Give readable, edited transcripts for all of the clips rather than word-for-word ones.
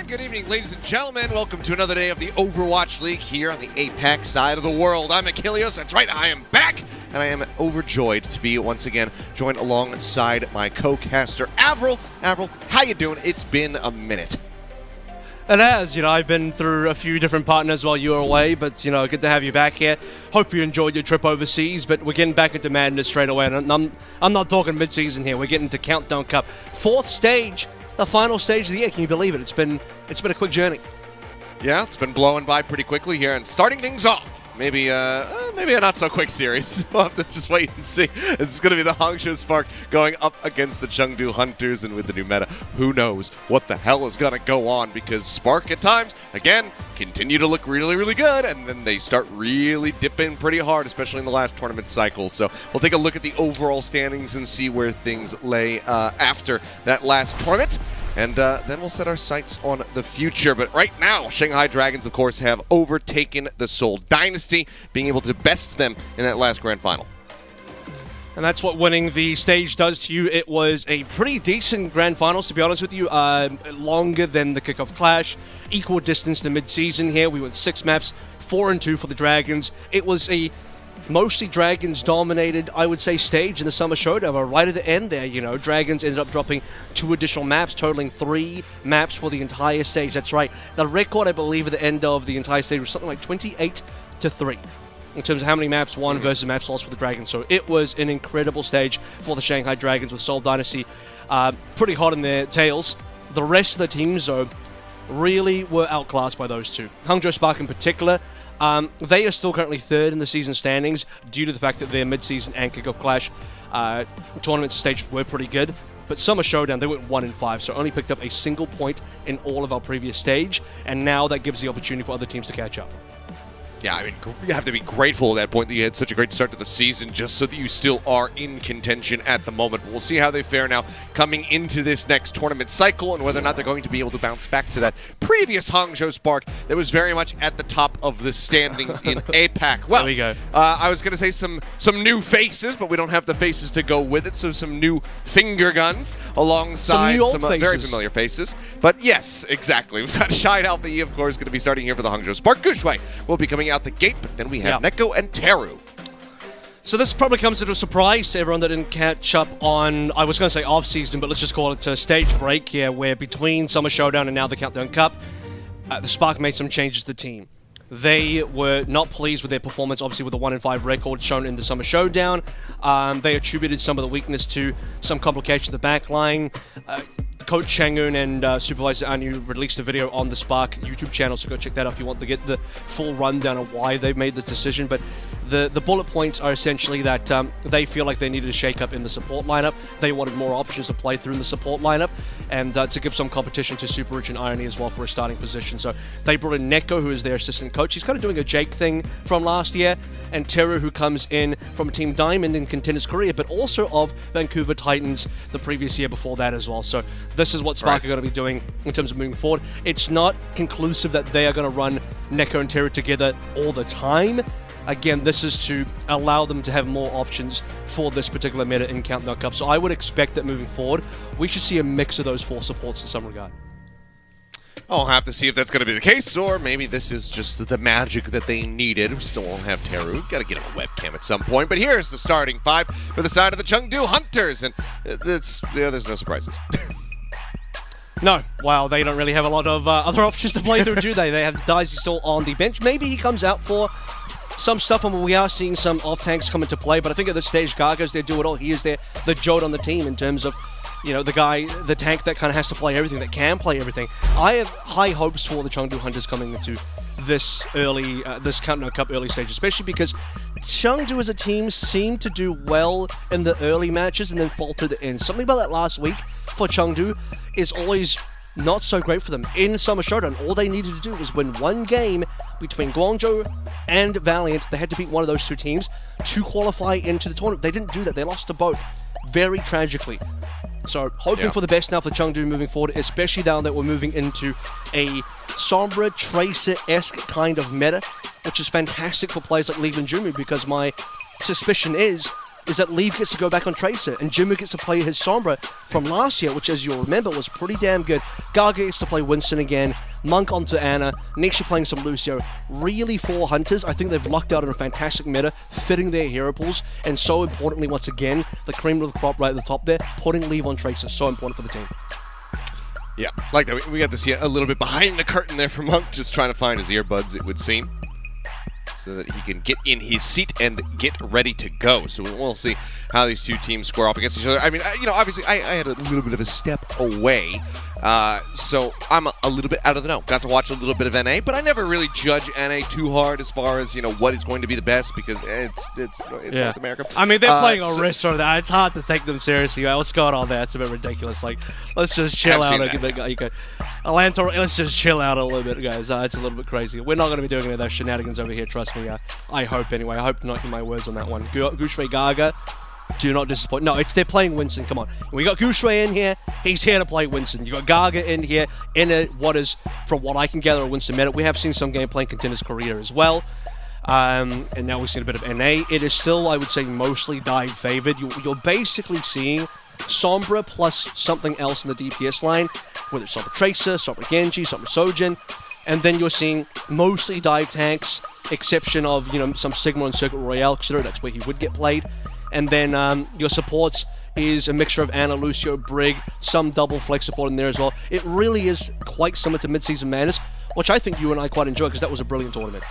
Good evening, ladies and gentlemen. Welcome to another day of the Overwatch League here on the APAC side of the world. I'm Achilles. That's right, I am back, and I am overjoyed to be once again joined alongside my co-caster, Avril. Avril, how you doing? It's been a minute. It has, I've been through a few different partners while you were away, but, good to have you back here. Hope you enjoyed your trip overseas, but we're getting back into madness straight away, and I'm not talking mid-season here. We're getting to Countdown Cup. 4th stage, the final stage of the year. Can you believe it? It's been a quick journey. Yeah, it's been blowing by pretty quickly here, and starting things off. Maybe a not-so-quick series. We'll have to just wait and see. This is going to be the Hangzhou Spark going up against the Chengdu Hunters, and with the new meta, who knows what the hell is going to go on, because Spark at times, again, continue to look really, really good, and then they start really dipping pretty hard, especially in the last tournament cycle. So we'll take a look at the overall standings and see where things lay after that last tournament. And then we'll set our sights on the future. But right now, Shanghai Dragons, of course, have overtaken the Seoul Dynasty, being able to best them in that last grand final. And that's what winning the stage does to you. It was a pretty decent grand finals, to be honest with you. Longer than the kickoff clash. Equal distance to mid-season here. We went 6 maps, 4-2 for the Dragons. It was a mostly Dragons-dominated, I would say, stage in the Summer Showdown. Right at the end there, Dragons ended up dropping 2 additional maps, totaling 3 maps for the entire stage. That's right. The record, I believe, at the end of the entire stage was something like 28-3 in terms of how many maps won versus maps lost for the Dragons. So it was an incredible stage for the Shanghai Dragons with Seoul Dynasty pretty hot in their tails. The rest of the teams, though, really were outclassed by those two. Hangzhou Spark in particular. They are still currently 3rd in the season standings due to the fact that their mid-season and kickoff clash tournament stages were pretty good. But Summer Showdown, they went 1-5, so only picked up a single point in all of our previous stage, and now that gives the opportunity for other teams to catch up. Yeah, I mean, you have to be grateful at that point that you had such a great start to the season just so that you still are in contention at the moment. But we'll see how they fare now coming into this next tournament cycle and whether or not they're going to be able to bounce back to that previous Hangzhou Spark that was very much at the top of the standings in APAC. Well, there we go. I was going to say some new faces, but we don't have the faces to go with it, so some new finger guns alongside some very familiar faces. But yes, exactly. We've got Shine Alpha E, of course, going to be starting here for the Hangzhou Spark. Gushwei will be coming out the gate, but then we have Neko and Teru. So this probably comes as a surprise to everyone that didn't catch up on, I was going to say off-season, but let's just call it a stage break here, where between Summer Showdown and now the Countdown Cup, the Spark made some changes to the team. They were not pleased with their performance, obviously with the 1-5 record shown in the Summer Showdown. They attributed some of the weakness to some complications in the back line. Coach Chang'un and Supervisor Anu released a video on the Spark YouTube channel, so go check that out if you want to get the full rundown of why they've made this decision. But the bullet points are essentially that they feel like they needed a shake-up in the support lineup. They wanted more options to play through in the support lineup, and to give some competition to Super Rich and Irony as well for a starting position. So they brought in Neko, who is their assistant coach. He's kind of doing a Jake thing from last year, and Teru, who comes in from Team Diamond in Contenders Korea, but also of Vancouver Titans the previous year before that as well. So this is what Spark are going to be doing in terms of moving forward. It's not conclusive that they are going to run Neko and Teru together all the time. Again, this is to allow them to have more options for this particular meta in Countdown Cup. So I would expect that moving forward, we should see a mix of those 4 supports in some regard. I'll have to see if that's going to be the case, or maybe this is just the magic that they needed. We still won't have Teru. Got to get him a webcam at some point. But here's the starting 5 for the side of the Chengdu Hunters, and there's no surprises. No, well, they don't really have a lot of other options to play through, do they? They have Daisy still on the bench. Maybe he comes out for some stuff, and we are seeing some off-tanks come into play, but I think at this stage, Gargo's there, do it all. He is there, the Jode on the team in terms of, the tank that kind of has to play everything, that can play everything. I have high hopes for the Chengdu Hunters coming into this this Countdown Cup early stage, especially because Chengdu as a team seemed to do well in the early matches and then falter at the end. Something about that last week for Chengdu is always not so great for them. In Summer Showdown, all they needed to do was win 1 game between Guangzhou and Valiant. They had to beat one of those 2 teams to qualify into the tournament. They didn't do that. They lost to both, very tragically. So, hoping for the best now for Chengdu moving forward, especially now that we're moving into a Sombra Tracer-esque kind of meta, which is fantastic for players like Lee and Jumi, because my suspicion is is that Leave gets to go back on Tracer, and Jimmu gets to play his Sombra from last year, which, as you'll remember, was pretty damn good. Gaga gets to play Winston again, Monk onto Ana, Nisha playing some Lucio. Really, for Hunters, I think they've lucked out in a fantastic meta, fitting their hero pools, and so importantly, once again, the cream of the crop right at the top there, putting Leave on Tracer, so important for the team. Yeah, like that. We got to see a little bit behind the curtain there from Monk, just trying to find his earbuds, it would seem, so that he can get in his seat and get ready to go. So we'll see how these two teams square off against each other. I mean, obviously, I had a little bit of a step away, so I'm a little bit out of the know. Got to watch a little bit of NA, but I never really judge NA too hard as far as, what is going to be the best, because it's North America. I mean, they're playing Orisa, that. It's hard to take them seriously. What's going on there? It's a bit ridiculous. Like, let's just chill out. Alantor, let's just chill out a little bit, guys. It's a little bit crazy. We're not going to be doing any of those shenanigans over here, trust me. I hope, anyway. I hope not in my words on that one. Gushway Gaga, do not disappoint. No, they're playing Winston. Come on. We got Gushway in here. He's here to play Winston. You got Gaga in here in what is, from what I can gather, a Winston meta. We have seen some gameplay in Contenders Korea as well. And now we've seen a bit of NA. It is still, I would say, mostly dive favored. You're basically seeing Sombra plus something else in the DPS line, whether it's Sombra Tracer, Sombra Genji, Sombra Sojin, and then you're seeing mostly dive tanks, exception of, some Sigma and Circuit Royale, etc. That's where he would get played. And then your supports is a mixture of Ana, Lucio, Brig, some double flex support in there as well. It really is quite similar to Mid-Season Madness, which I think you and I quite enjoy, because that was a brilliant tournament.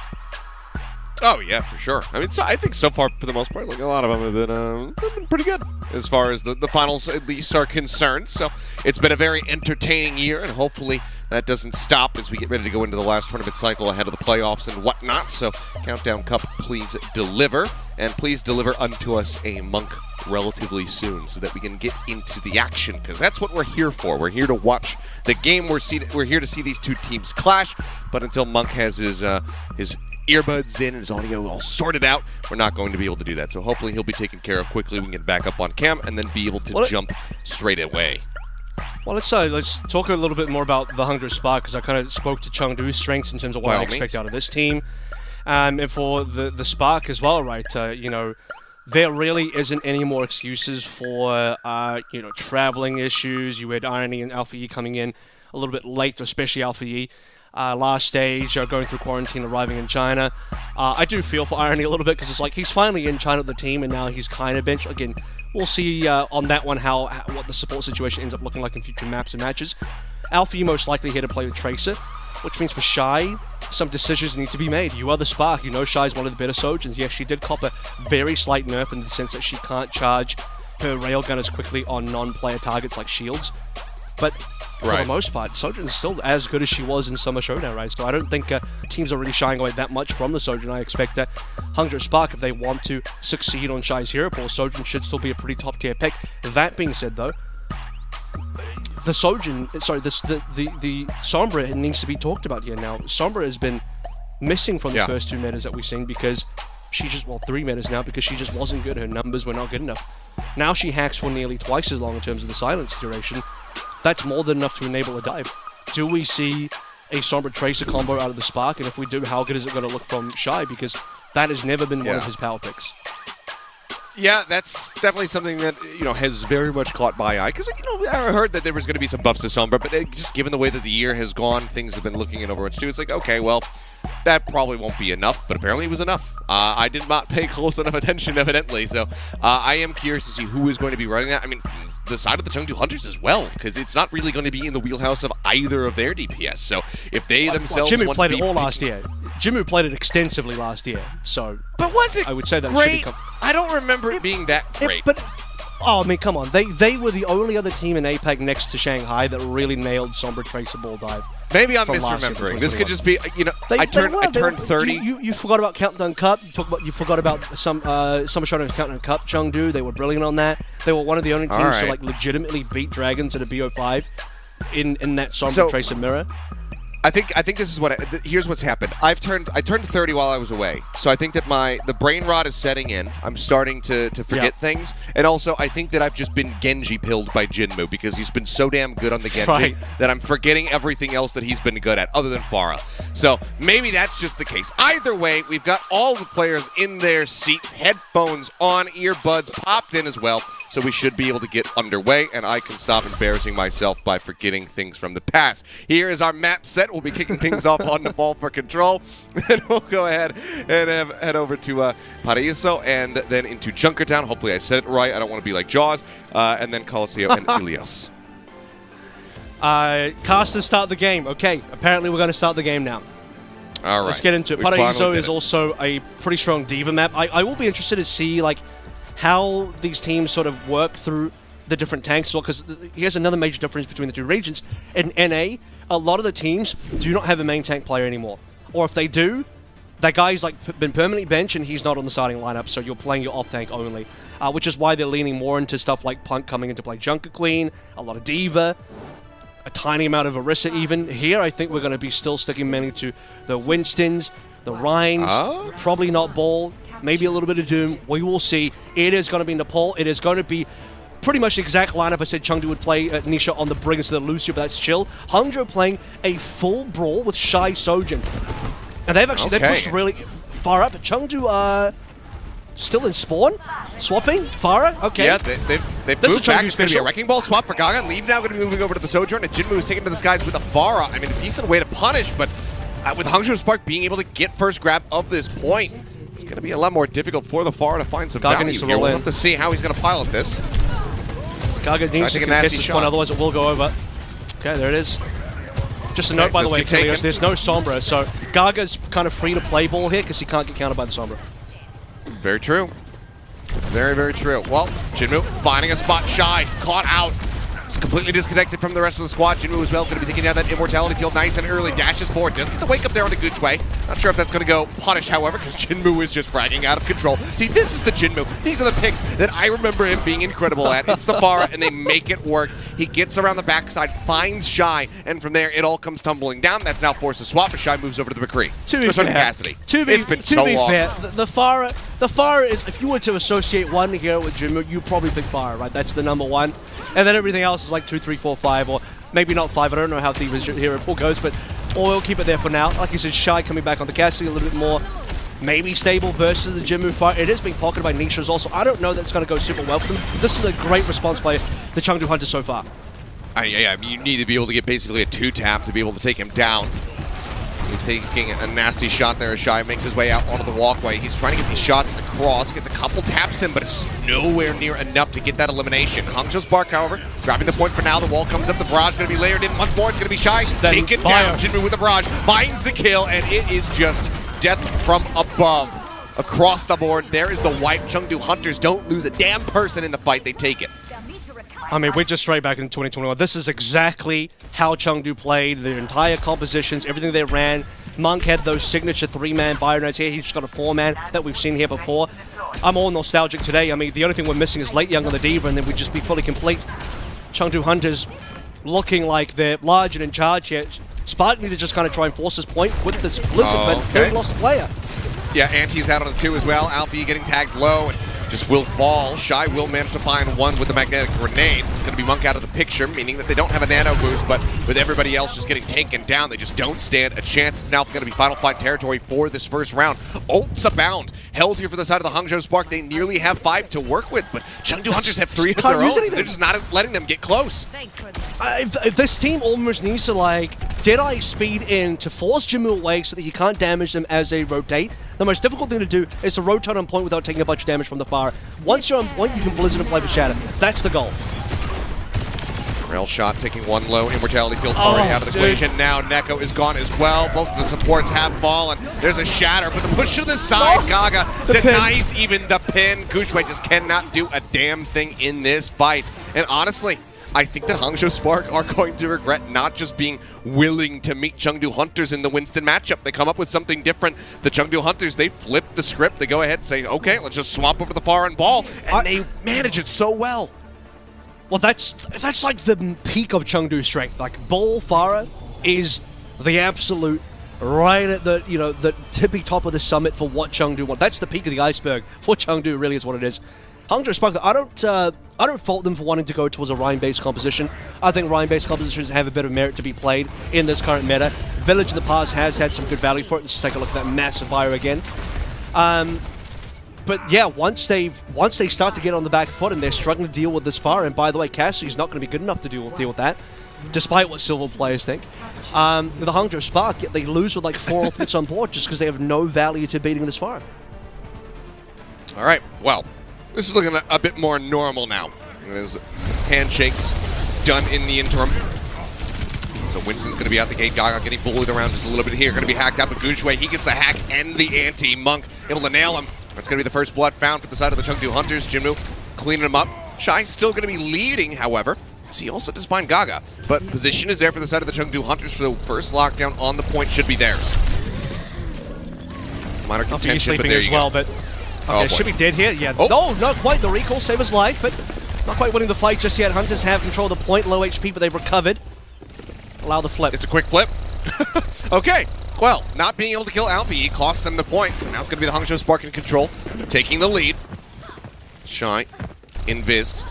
Oh, yeah, for sure. I mean, I think so far, for the most part, like, a lot of them have been pretty good as far as the finals, at least, are concerned. So it's been a very entertaining year, and hopefully that doesn't stop as we get ready to go into the last tournament cycle ahead of the playoffs and whatnot. So Countdown Cup, please deliver, and please deliver unto us a Monk relatively soon so that we can get into the action, because that's what we're here for. We're here to watch the game. We're here to see these two teams clash, but until Monk has his earbuds in and his audio all sorted out, we're not going to be able to do that. So hopefully he'll be taken care of quickly. We can get back up on cam and then be able to jump straight away. Well, let's talk a little bit more about the Hangzhou Spark, because I kind of spoke to Chengdu's strengths in terms of what I expect out of this team. And for the Spark as well, right, there really isn't any more excuses for, traveling issues. You had Irony and Alpha E coming in a little bit late, especially Alpha E. Last stage, going through quarantine, arriving in China. I do feel for Irony a little bit, because it's like he's finally in China with the team, and now he's kind of benched. Again, we'll see on that one what the support situation ends up looking like in future maps and matches. Alpha E most likely here to play with Tracer, which means for Shy, some decisions need to be made. You are the Spark. You know Shy's one of the better Sojins. Yes, she did cop a very slight nerf in the sense that she can't charge her railgun as quickly on non-player targets like shields. But for the most part, Sojin is still as good as she was in Summer Showdown, right? So I don't think teams are really shying away that much from the Sojin. I expect that Hangzhou Spark, if they want to succeed on Shy's hero pool, Sojin should still be a pretty top-tier pick. That being said, though, the Sombra needs to be talked about here now. Sombra has been missing from the first two metas that we've seen, because she just, three metas now, because she just wasn't good. Her numbers were not good enough. Now she hacks for nearly twice as long in terms of the silence duration. That's more than enough to enable a dive. Do we see a Sombra Tracer combo out of the Spark? And if we do, how good is it going to look from Shy? Because that has never been one of his power picks. Yeah, that's definitely something that, has very much caught my eye. Because, I heard that there was going to be some buffs to Sombra, but just given the way that the year has gone, things have been looking in Overwatch 2, it's like, okay, well, that probably won't be enough, but apparently it was enough. I did not pay close enough attention, evidently, so I am curious to see who is going to be running that. I mean, the side of the Chengdu Hunters as well, because it's not really going to be in the wheelhouse of either of their DPS. So if they themselves Jimmu played it all last year. Jimmu played it extensively last year, so but was it? I would say that great? Should be I don't remember it being that great. Oh, I mean, come on. They were the only other team in APAC next to Shanghai that really nailed Sombra Tracer ball dive. Maybe I'm misremembering. This could just be, I turned 30. You forgot about Countdown Cup. You forgot about Summer Showdown Countdown Cup. Chengdu, they were brilliant on that. They were one of the only teams to legitimately beat Dragons at a BO5 in that Sombra Tracer mirror. I think this is what here's what's happened. I turned 30 while I was away, so I think that the brain rot is setting in. I'm starting to forget things, and also I think that I've just been Genji pilled by Jinmu because he's been so damn good on the Genji that I'm forgetting everything else that he's been good at, other than Pharah. So maybe that's just the case. Either way, we've got all the players in their seats, headphones on, earbuds popped in as well. So we should be able to get underway, and I can stop embarrassing myself by forgetting things from the past. Here is our map set. We'll be kicking things off on the ball for control. And we'll go ahead and head over to Paraíso and then into Junkertown. Hopefully I said it right. I don't want to be like Jaws. And then Coliseo and Ilios. Casters start the game. Okay, apparently we're going to start the game now. All right. Let's get into it. Paraíso is also a pretty strong Diva map. I will be interested to see, like, how these teams sort of work through the different tanks, because here's another major difference between the two regions. In NA, a lot of the teams do not have a main tank player anymore. Or if they do, that guy's like been permanently benched and he's not on the starting lineup, so you're playing your off-tank only. Which is why they're leaning more into stuff like Punk coming into play Junker Queen, a lot of Diva, a tiny amount of Orisa even. Here, I think we're going to be still sticking mainly to the Winstons, the Rhines, probably not Ball, maybe a little bit of Doom. We will see. It is going to be Nepal. It is going to be pretty much the exact lineup I said Chengdu would play Nisha on the bring instead of Lucio, but that's chill. Hangzhou playing a full brawl with Shy Sojin. And they've actually they've pushed really far up. Chengdu still in spawn? Swapping? Farah? Okay. Yeah, they've moved back. It's going to be a Wrecking Ball swap for Gaga. Leave now going to be moving over to the Sojourn, and Jinmu is taken to the skies with a Farah. I mean, a decent way to punish, but with Hangzhou Spark being able to get first grab of this point, it's going to be a lot more difficult for the Farah to find some Gaga value here. We'll have to see how he's going to pilot this. Gaga needs to contest this point, otherwise it will go over. Okay, there it is. Just a note, by the way, Kilios, there's no Sombra, so Gaga's kind of free to play ball here because he can't get countered by the Sombra. Very true. Very, very true. Well, Jinmu finding a spot. Shy, caught out. He's completely disconnected from the rest of the squad. Jinmu as well going to be taking down that Immortality field nice and early. Dashes forward. Does get the wake up there on the Guchwei. Not sure if that's going to go punish, however, because Jinmu is just fragging out of control. See, this is the Jinmu. These are the picks that I remember him being incredible at. It's the Farah, and they make it work. He gets around the backside, finds Shy, and from there, it all comes tumbling down. That's now forced to swap, as Shy moves over to the McCree. To be fair, the Farah is, if you were to associate one hero with Jinmu, you probably pick Farah, right? That's the number one. And then everything else is like 2, 3, 4, 5, or maybe not 5. I don't know how Diva's hero pool goes, but we'll keep it there for now. Like you said, Shy coming back on the casting a little bit more. Maybe stable versus the Jinmu Farah. It is being pocketed by Nisha also. I don't know that it's going to go super well for them. This is a great response by the Chengdu Hunters so far. Yeah, you need to be able to get basically a 2-tap to be able to take him down. He's taking a nasty shot there as Shy makes his way out onto the walkway. He's trying to get these shots across, gets a couple taps in, but it's just nowhere near enough to get that elimination. Hangzhou Spark, however, grabbing the point for now. The wall comes up, the barrage going to be layered in once more. It's going to be Shy, taken down. Jinmu with the barrage, finds the kill, and it is just death from above. Across the board, there is the wipe. Chengdu Hunters don't lose a damn person in the fight, they take it. I mean, we're just straight back in 2021. This is exactly how Chengdu played. Their entire compositions, everything they ran. Monk had those signature 3-man Byronets here. He just got a 4-man that we've seen here before. I'm all nostalgic today. I mean, the only thing we're missing is Late Young on the Diva, and then we'd just be fully complete. Chengdu Hunters looking like they're large and in charge here. Spark need to just kind of try and force this point with this Blizzard, but they lost a player. Yeah, Anti's out on the 2 as well. Alfie getting tagged low and just will fall. Shy will manage to find one with the magnetic grenade. It's going to be Monk out of the picture, meaning that they don't have a nano boost, but with everybody else just getting taken down, they just don't stand a chance. It's now going to be final fight territory for this first round. Ults abound. Held here for the side of the Hangzhou Spark. They nearly have 5 to work with, but Chengdu Hunters have 3 of their own, so they're just not letting them get close. This team almost needs to, like, Deadeye speed in to force Jinmu away so that he can't damage them as they rotate. The most difficult thing to do is to rotate on point without taking a bunch of damage from the fire. Once you're on point, you can Blizzard and play for Shatter. That's the goal. Rail shot taking one low. Immortality field already out of the equation. Now Neko is gone as well. Both of the supports have fallen. There's a Shatter, but the push to the side. Gaga denies even the pin. Guchwei just cannot do a damn thing in this fight. And honestly, I think that Hangzhou Spark are going to regret not just being willing to meet Chengdu Hunters in the Winston matchup. They come up with something different. The Chengdu Hunters, they flip the script. They go ahead and say, okay, let's just swap over the far end ball. And they manage it so well. Well, that's like the peak of Chengdu's strength. Like, Ball Farah is the absolute right at the the tippy top of the summit for what Chengdu want. That's the peak of the iceberg for Chengdu. Really, is what it is. Hangzhou Spark, I don't fault them for wanting to go towards a Rhine-based composition. I think Rhine-based compositions have a bit of merit to be played in this current meta. Village in the past has had some good value for it. Let's take a look at that massive fire again. But yeah, once they start to get on the back foot and they're struggling to deal with this fire, and by the way, Cassie's not going to be good enough to deal with that, despite what Silver players think. The Hangzhou Spark, they lose with like 4 ultimates on board just because they have no value to beating this fire. All right, well, this is looking a bit more normal now. There's handshakes done in the interim. So Winston's going to be out the gate. Gaga getting bullied around just a little bit here. Going to be hacked out, but Gushui, he gets the hack and the anti-monk. Able to nail him. That's going to be the first blood found for the side of the Chengdu Hunters. Jinmu cleaning him up. Shy's still going to be leading, however. So he also does find Gaga. But position is there for the side of the Chengdu Hunters, so first lockdown on the point should be theirs. Minor contention, but there you go. But okay, should be dead here. Yeah. Oh. No, not quite. The recall saved his life, but not quite winning the fight just yet. Hunters have control of the point. Low HP, but they've recovered. Allow the flip. It's a quick flip. Okay. Well, not being able to kill Alfie costs them the points. And now it's going to be the Hangzhou Spark in control, taking the lead. Shy, invised,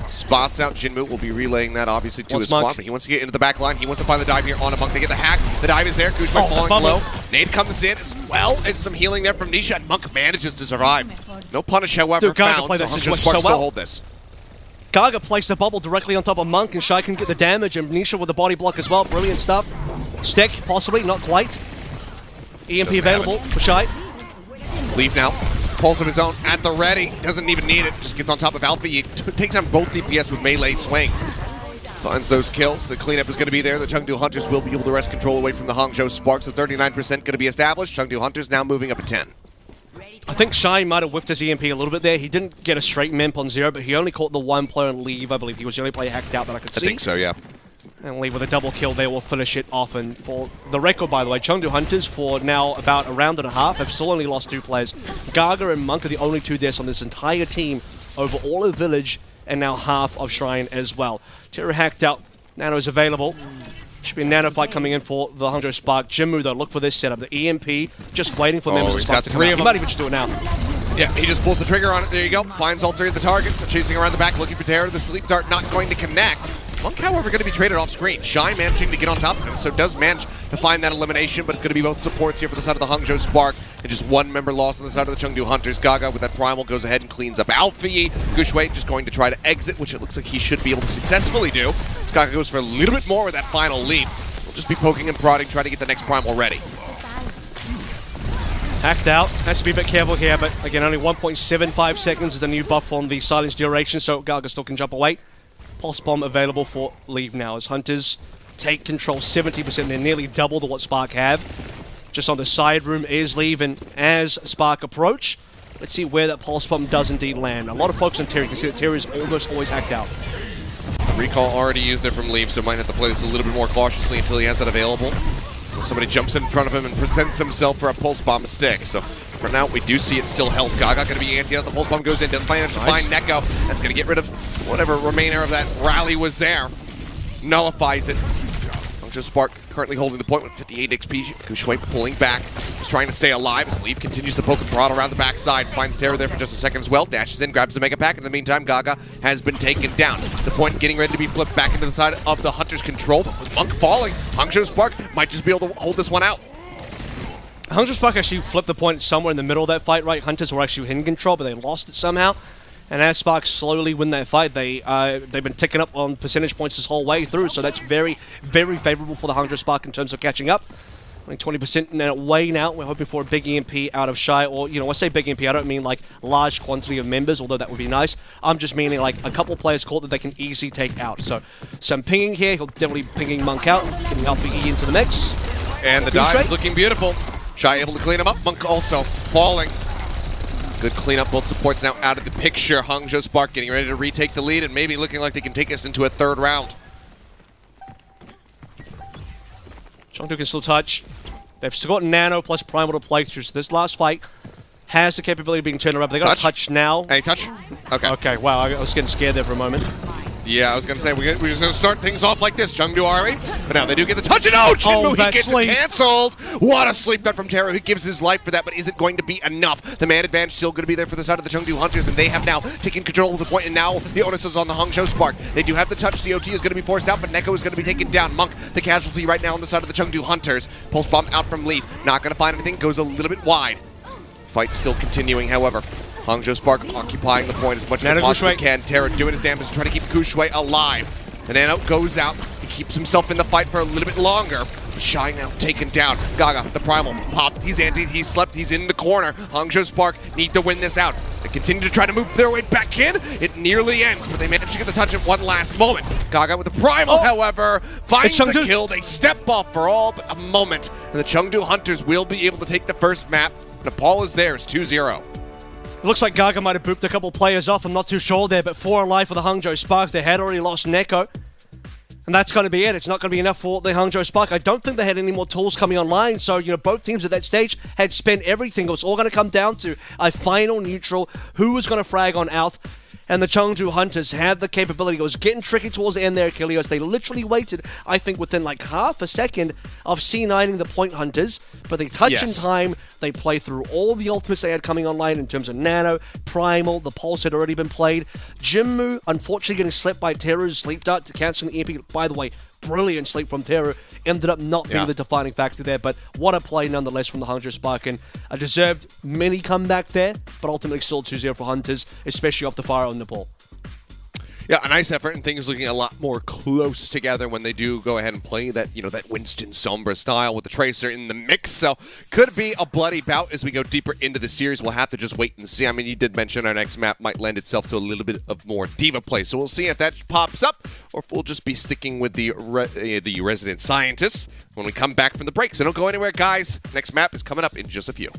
spots out Jinmu. Will be relaying that obviously to his squad, but he wants to get into the back line. He wants to find the dive here on a Monk. They get the hack. The dive is there. Gushui falling low. Nade comes in as well. It's some healing there from Nisha, and Monk manages to survive. No punish, however, found, so Hangzhou Spark still hold this. Gaga placed the bubble directly on top of Monk, and Shy can get the damage, and Nisha with the body block as well. Brilliant stuff. Stick, possibly, not quite. EMP available for Shy. Leave now. Pulse of his own at the ready. Doesn't even need it. Just gets on top of Alpha. He takes on both DPS with melee swings. Finds those kills. The cleanup is going to be there. The Chengdu Hunters will be able to wrest control away from the Hangzhou Spark. So 39% going to be established. Chengdu Hunters now moving up at 10. I think Shy might have whiffed his EMP a little bit there. He didn't get a straight memp on 0, but he only caught the one player and leave. I believe he was the only player hacked out that I could see. I think so, yeah. And leave with a double kill there will finish it off. And for the record, by the way, Chengdu Hunters for now about a round and a half have still only lost 2 players. Gaga and Monk are the only 2 deaths on this entire team over all of Village and now half of Shrine as well. Terra hacked out. Nano is available. Should be a Nano fight coming in for the Hangzhou Spark. Jinmu, though, look for this setup. The EMP just waiting for members of the Spark to come out. He might even just do it now. Yeah, he just pulls the trigger on it. There you go. Finds all 3 of the targets. Chasing around the back, looking for Terra. The sleep dart not going to connect. Monk, however, going to be traded off screen. Shy managing to get on top of him, so does manage to find that elimination, but it's going to be both supports here for the side of the Hangzhou Spark, and just 1 member lost on the side of the Chengdu Hunters. Gaga with that primal goes ahead and cleans up Alfie. Gushui just going to try to exit, which it looks like he should be able to successfully do. Gaga goes for a little bit more with that final leap. We'll just be poking and prodding, trying to get the next primal ready. Hacked out. Has to be a bit careful here, but again, only 1.75 seconds is the new buff on the silence duration, so Gaga still can jump away. Pulse Bomb available for leave now as Hunters take control 70%. They're nearly double to what Spark have. Just on the side room is leave, and as Spark approach, let's see where that Pulse Bomb does indeed land. A lot of folks on Terry. You can see that Terry is almost always hacked out. Recall already used there from leave, so might have to play this a little bit more cautiously until he has that available. Somebody jumps in front of him and presents himself for a Pulse Bomb stick. So for now, we do see it still held. Gaga going to be anti out. The Pulse Bomb goes in. Does manage to find Neko. That's going to get rid of whatever remainder of that rally was there. Nullifies it. Hangzhou Spark currently holding the point with 58 XP. Gushui pulling back. Just trying to stay alive as Leaf continues to poke and prod around the backside. Finds Terra there for just a second as well. Dashes in, grabs the Mega Pack. In the meantime, Gaga has been taken down. The point getting ready to be flipped back into the side of the Hunter's control. But with Monk falling, Hangzhou Spark might just be able to hold this one out. Hangzhou Spark actually flipped the point somewhere in the middle of that fight, right? Hunters were actually in control, but they lost it somehow. And as Spark slowly win that fight, they've been ticking up on percentage points this whole way through, so that's very, very favorable for the Hangzhou Spark in terms of catching up. Only 20% in that way now. We're hoping for a big EMP out of Shy, or, you know, when I say big EMP, I don't mean like large quantity of members, although that would be nice. I'm just meaning like a couple players caught that they can easily take out. So some pinging here. He'll definitely be pinging Monk out, getting Alpha E into the mix. And the dive is looking beautiful. Shy able to clean him up. Monk also falling. Good cleanup. Both supports now out of the picture. Hangzhou Spark getting ready to retake the lead and maybe looking like they can take us into a 3rd round. Chengdu can still touch. They've still got Nano plus Primal to play through, so this last fight has the capability of being turned around. They got a touch now. Any touch? Okay. Okay, wow, I was getting scared there for a moment. Yeah, I was going to say, we're just going to start things off like this. Chengdu RA, but now they do get the touch, and Chengdu, he gets it canceled. What a sleep cut from Terra, who gives his life for that, but is it going to be enough? The man advantage still going to be there for the side of the Chengdu Hunters, and they have now taken control of the point, and now the onus is on the Hangzhou Spark. They do have the touch, COT is going to be forced out, but Neko is going to be taken down. Monk, the casualty right now on the side of the Chengdu Hunters. Pulse bomb out from Leaf, not going to find anything, goes a little bit wide. Fight still continuing, however. Hangzhou Spark occupying the point as much as they possibly can. Terra doing his damage to try to keep Kushui alive. And Nano goes out. He keeps himself in the fight for a little bit longer. Shy now taken down. Gaga, the Primal, popped. He's anti, he's slept, he's in the corner. Hangzhou Spark need to win this out. They continue to try to move their way back in. It nearly ends, but they manage to get the touch at one last moment. Gaga with the Primal, however, finds a kill. They step off for all but a moment. And the Chengdu Hunters will be able to take the first map. Nepal is theirs, 2-0. It looks like Gaga might have booped a couple players off. I'm not too sure there, but 4 alive for the Hangzhou Spark. They had already lost Neko. And that's going to be it. It's not going to be enough for the Hangzhou Spark. I don't think they had any more tools coming online. So, both teams at that stage had spent everything. It was all going to come down to a final neutral. Who was going to frag on out? And the Chengdu Hunters had the capability. It was getting tricky towards the end there, Achilles. They literally waited, I think, within like half a second of C9ing the point Hunters. But they touch in time. They play through all the ultimates they had coming online in terms of Nano, Primal, the Pulse had already been played. Jinmu, unfortunately, getting slept by Teru's Sleep Dart to cancel the EP. By the way, brilliant sleep from Teru. Ended up not being the defining factor there, but what a play nonetheless from the Hangzhou Spark. And a deserved mini comeback there, but ultimately still 2-0 for Hunters, especially off the fire on Nepal. Yeah, a nice effort, and things looking a lot more close together when they do go ahead and play that, that Winston Sombra style with the Tracer in the mix. So could be a bloody bout as we go deeper into the series. We'll have to just wait and see. I mean, you did mention our next map might lend itself to a little bit of more diva play, so we'll see if that pops up or if we'll just be sticking with the resident scientists when we come back from the break. So don't go anywhere, guys. Next map is coming up in just a few.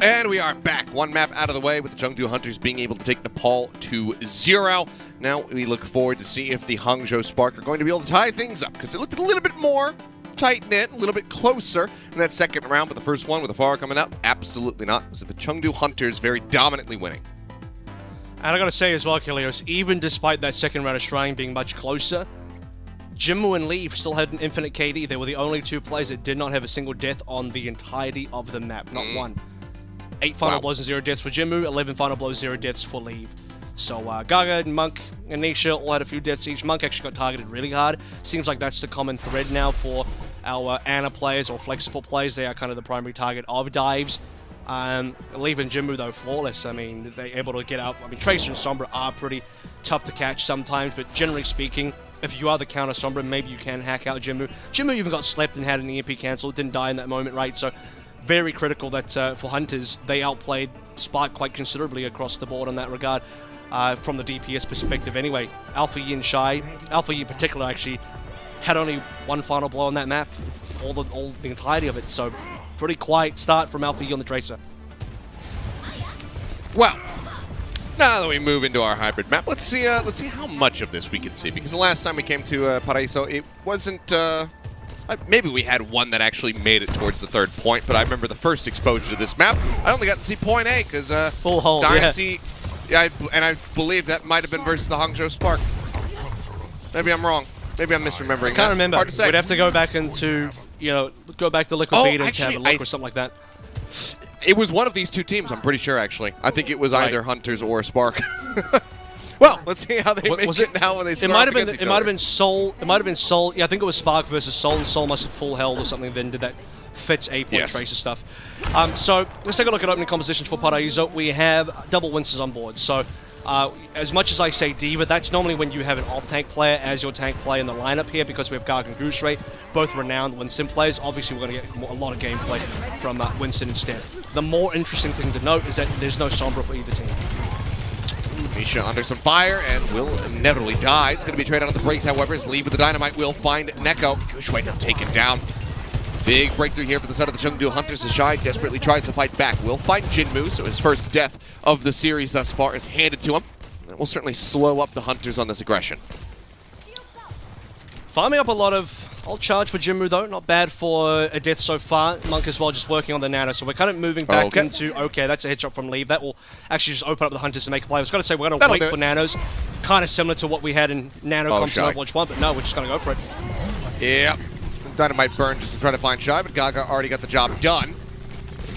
And we are back. One map out of the way with the Chengdu Hunters being able to take Nepal to 0. Now we look forward to see if the Hangzhou Spark are going to be able to tie things up, because it looked a little bit more tight-knit, a little bit closer in that second round, but the first one with the FAR coming up, absolutely not. It was the Chengdu Hunters very dominantly winning. And I gotta say as well, Kilios, even despite that second round of Shrine being much closer, Jinmu and Leave still had an infinite KD. They were the only two players that did not have a single death on the entirety of the map. Not one. 8 final blows and 0 deaths for Jinmu, 11 final blows, 0 deaths for Leave. So Gaga and Monk and Nisha all had a few deaths each. Monk actually got targeted really hard. Seems like that's the common thread now for our Ana players or flexible players. They are kind of the primary target of dives. Leave and Jinmu, though, flawless. I mean, they're able to get out. I mean, Tracer and Sombra are pretty tough to catch sometimes, but generally speaking, if you are the counter Sombra, maybe you can hack out Jinmu. Jinmu even got slept and had an EMP cancel. Didn't die in that moment, right? So very critical that for Hunters, they outplayed Spark quite considerably across the board in that regard. From the DPS perspective anyway. Alpha Yi and Shy, Alpha Yi in particular actually had only one final blow on that map, all the entirety of it, so pretty quiet start from Alpha Yi on the Tracer. Well, now that we move into our hybrid map, let's see how much of this we can see, because the last time we came to Paraíso, it wasn't, maybe we had one that actually made it towards the third point, but I remember the first exposure to this map, I only got to see point A, because full hole, Dynasty, yeah, and I believe that might have been versus the Hangzhou Spark. Maybe I'm wrong. Maybe I'm misremembering. I can't remember. Hard to say. We'd have to go back into, go back to Liquid Beta and have a look or something like that. It was one of these two teams, I'm pretty sure, actually. I think it was either Hunters or Spark. Well, let's see how they make it now when they square up against each other. It might have been Soul. It might have been Soul. Yeah, I think it was Spark versus Soul, and Soul must have full held or something, then did that fits 8-point Tracer stuff. So let's take a look at opening compositions for Paraíso. We have double Winsons on board. So as much as I say Diva, that's normally when you have an off-tank player as your tank player in the lineup here, because we have Garg and Gooseray, both renowned Winston players. Obviously, we're going to get a lot of gameplay from Winston instead. The more interesting thing to note is that there's no Sombra for either team. Misha under some fire and will inevitably die. It's going to be traded on the brakes, however, as Leave with the Dynamite will find Neko. Gooseray now taken down. Big breakthrough here for the side of the Chengdu Hunters as Shai desperately tries to fight back. Will find Jinmu, so his first death of the series thus far is handed to him. That will certainly slow up the Hunters on this aggression. Farming up a lot of... I'll charge for Jinmu, though. Not bad for a death so far. Monk as well, just working on the Nano. So we're kind of moving back into... Okay, that's a headshot from Leave. That will actually just open up the Hunters to make a play. I was going to say we're going to wait for Nanos. Kind of similar to what we had in Nano comps in Overwatch 1, but no, we're just going to go for it. Yeah. Dynamite burn just to try to find Shy, but Gaga already got the job done.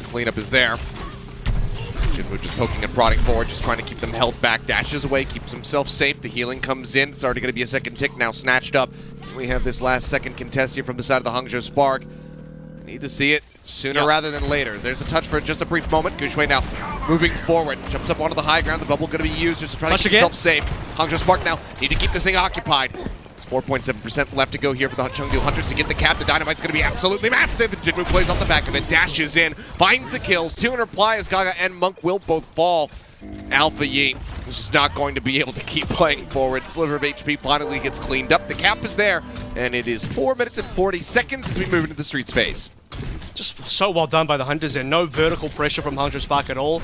Cleanup is there. Jinmu just poking and prodding forward, just trying to keep them held back. Dashes away, keeps himself safe. The healing comes in. It's already going to be a second tick now, snatched up. We have this last second contest here from the side of the Hangzhou Spark. Need to see it sooner rather than later. There's a touch for just a brief moment. Gooseray now moving forward. Jumps up onto the high ground. The bubble going to be used just to try to keep himself safe. Hangzhou Spark now need to keep this thing occupied. 4.7% left to go here for the Chengdu Hunters to get the cap. The Dynamite's going to be absolutely massive. Jinmu plays off the back of it, dashes in, finds the kills. 2 in reply as Gaga and Monk will both fall. Alpha Yi is just not going to be able to keep playing forward. Sliver of HP finally gets cleaned up. The cap is there, and it is 4 minutes and 40 seconds as we move into the streets phase. Just so well done by the Hunters there. No vertical pressure from Hangzhou Spark at all.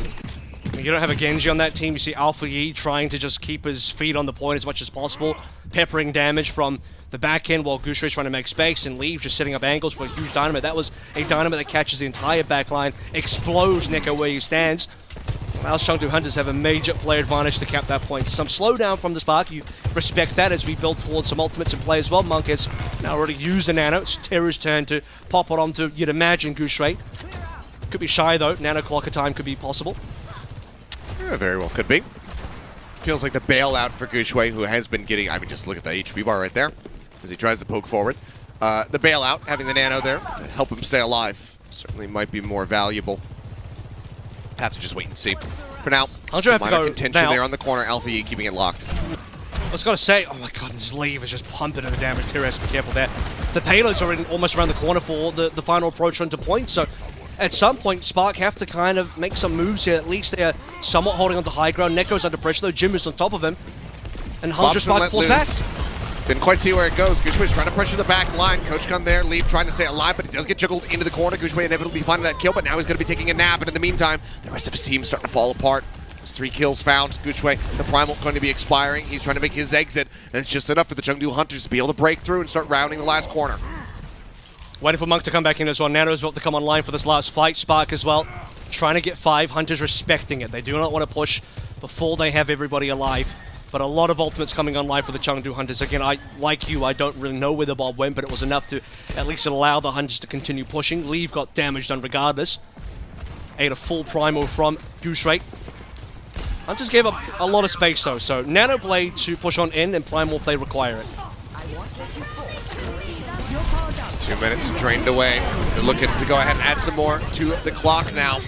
You don't have a Genji on that team. You see Alpha Yi trying to just keep his feet on the point as much as possible, peppering damage from the back end while Gooseray's trying to make space, and Leave just setting up angles for a huge Dynamite. That was a Dynamite that catches the entire backline, explodes Neko where he stands. Now Chengdu Hunters have a major player advantage to cap that point. Some slowdown from the Spark. You respect that as we build towards some ultimates in play as well. Monk has now already used the Nano. It's Terror's turn to pop it onto, you'd imagine, Gooseray. Could be Shy though. Nano clock of time could be possible. Yeah, very well could be. Feels like the bailout for Gooseray, who has been getting... I mean, just look at the HP bar right there as he tries to poke forward. The bailout, having the Nano there to help him stay alive, certainly might be more valuable. Have to just wait and see. For now, some minor contention there on the corner. Alpha Yi keeping it locked. I was going to say, oh my god, this Leave is just pumping in the damage. Tyr has to be careful there. The payloads are almost around the corner for the final approach onto point, so at some point, Spark have to kind of make some moves here. At least they're somewhat holding onto high ground. Neko's under pressure, though. Jim is on top of him. And Hangzhou Spark falls back. Didn't quite see where it goes. Gushway's trying to pressure the back line. Coach Gun there, Leave trying to stay alive, but he does get juggled into the corner. Gushway inevitably finding that kill, but now he's going to be taking a nap, and in the meantime, the rest of his team starting to fall apart. There's 3 kills found. Gushway, the Primal going to be expiring. He's trying to make his exit, and it's just enough for the Chengdu Hunters to be able to break through and start rounding the last corner. Waiting for Monk to come back in as well. Nano's about to come online for this last fight. Spark as well. Trying to get 5. Hunters respecting it. They do not want to push before they have everybody alive. But a lot of ultimates coming online for the Chengdu Hunters. Again, like you, I don't really know where the bomb went, but it was enough to at least allow the Hunters to continue pushing. Leave got damage done regardless. Ate a full primal from Gushway. Hunters gave up a lot of space though, so Nano Blade to push on in and Primal if they require it. It's 2 minutes drained away. They're looking to go ahead and add some more to the clock now.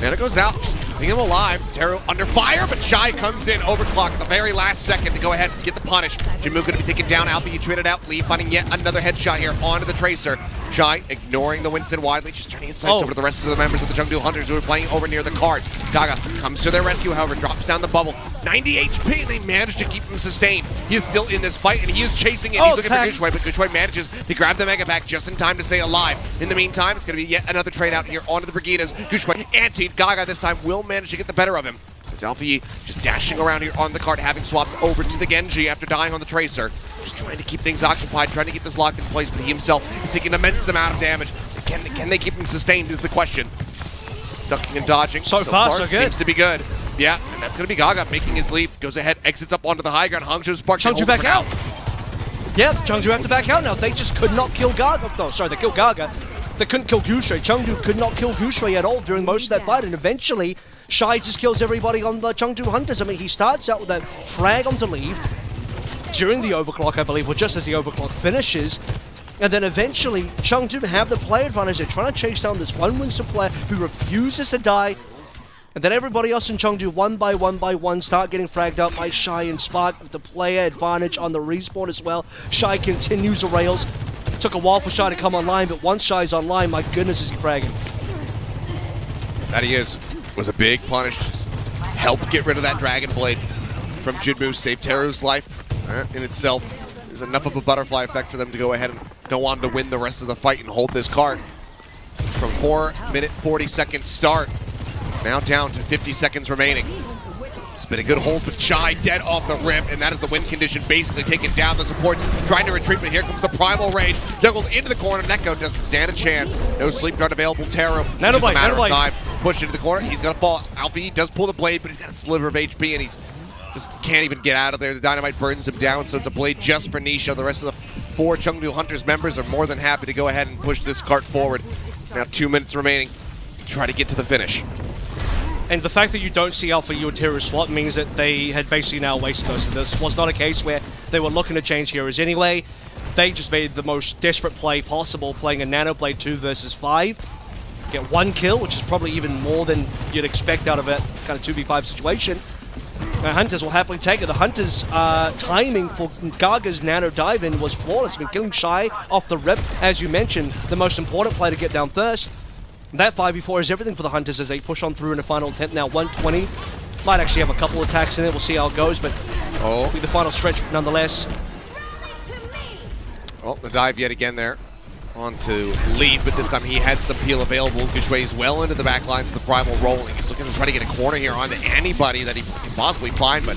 Nano goes out, keeping him alive. Taro under fire, but Shy comes in, overclock at the very last second to go ahead and get the punish. Jinmu going to be taken down. Alfie traded out. Lee finding yet another headshot here onto the Tracer. Shy ignoring the Winston widely, just turning his sights over to the rest of the members of the Chengdu Hunters who are playing over near the card. Gaga comes to their rescue, however, drops down the bubble. 90 HP, and they manage to keep him sustained. He is still in this fight, and he is chasing it. He's looking for Gushway, but Gushway manages to grab the Mega Pack just in time to stay alive. In the meantime, it's going to be yet another trade out here onto the Brigidas. Gushway antied. Gaga this time will manage to get the better of him. As Alfie just dashing around here on the card, having swapped over to the Genji after dying on the Tracer. Just trying to keep things occupied, trying to get this locked in place, but he himself is taking an immense amount of damage. Can they keep him sustained is the question. Ducking and dodging. So far, so good. Seems to be good. Yeah, and that's going to be Gaga making his leap. Goes ahead, exits up onto the high ground. Hangzhou Spark. Chengdu back out. Yeah, Chengdu have to back out now. They just could not kill Gaga. No, sorry, they killed Gaga. They couldn't kill Gushway. Chengdu could not kill Gushway at all during most of that fight, and eventually, Shy just kills everybody on the Chengdu Hunters. I mean, he starts out with that frag onto Leave during the overclock, I believe, or just as the overclock finishes. And then eventually, Chengdu have the play advantage. They're trying to chase down this one Winston player who refuses to die. And then everybody else in Chengdu, one by one, start getting fragged up by Shy and Spark with the player advantage on the respawn as well. Shy continues the rails. Took a while for Shy to come online, but once Shy's online, my goodness, is he fragging. That he is. Was a big punish. Just help get rid of that Dragon Blade from Jinmu. Save Teru's life. In itself is enough of a butterfly effect for them to go ahead and go on to win the rest of the fight and hold this card. From 4-minute 40-second start, now down to 50 seconds remaining. It's been a good hold, but Shy dead off the rip, and that is the win condition basically taking down the support, trying to retreat, but here comes the Primal Rage. Juggled into the corner. Neko doesn't stand a chance. No sleep guard available. Taro, just a matter of time. Pushed into the corner. He's going to fall. Alfie does pull the blade, but he's got a sliver of HP, and he's just can't even get out of there. The dynamite burns him down, so it's a blade just for Nisha. The rest of the 4 Chengdu Hunters members are more than happy to go ahead and push this cart forward. Now 2 minutes remaining to try to get to the finish. And the fact that you don't see Alpha U or Teru swap means that they had basically now wasted those. This was not a case where they were looking to change heroes anyway. They just made the most desperate play possible, playing a Nano Blade 2 versus 5. Get 1 kill, which is probably even more than you'd expect out of a kind of 2v5 situation. Hunters will happily take it. The Hunters' timing for Gaga's Nano dive-in was flawless. I mean, killing Shy off the rip, as you mentioned, the most important play to get down first. That 5v4 is everything for the Hunters as they push on through in the final attempt. Now 120. Might actually have a couple attacks in it. We'll see how it goes, but it'll be the final stretch nonetheless. Well, the dive yet again there. On to Lead, but this time he had some peel available. Gushway is well into the back lines of the Primal rolling. He's looking to try to get a corner here onto anybody that he can possibly find, but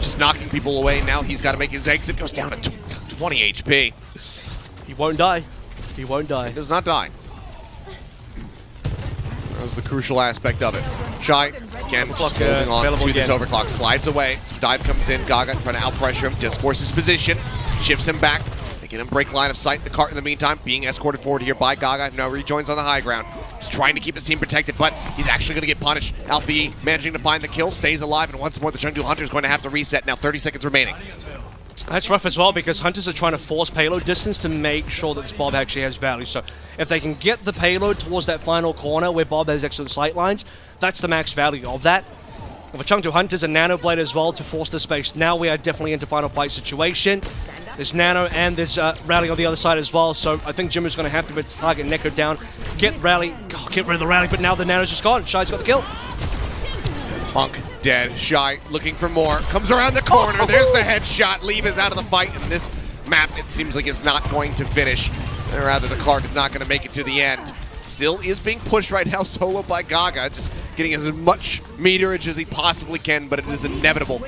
just knocking people away. Now he's got to make his exit. Goes down to 20 HP. He won't die. He won't die. He does not die. That was the crucial aspect of it. Shy, again, just holding on to this overclock. Slides away. Dive comes in. Gaga trying to outpressure him. Just forces position. Shifts him back. Making him break line of sight. The cart in the meantime being escorted forward here by Gaga. Now rejoins on the high ground. He's trying to keep his team protected, but he's actually going to get punished. Alfie managing to find the kill, stays alive, and once more the Chengdu Hunter is going to have to reset. Now 30 seconds remaining. That's rough as well because Hunters are trying to force payload distance to make sure that this Bob actually has value. So if they can get the payload towards that final corner where Bob has excellent sight lines, that's the max value of that. For Chengdu Hunters and Nano Blade as well to force the space. Now we are definitely into final fight situation. There's Nano and there's Rally on the other side as well, so I think Jimmer's going to have to target Neko down, get Rally, get rid of the Rally, but now the Nano's just gone. Shy's got the kill. Punk dead. Shy looking for more. Comes around the corner. There's the headshot. Leave is out of the fight, and this map, it seems like it's not going to finish. Or rather, the Clark is not going to make it to the end. Still is being pushed right now solo by Gaga, just getting as much meterage as he possibly can, but it is inevitable.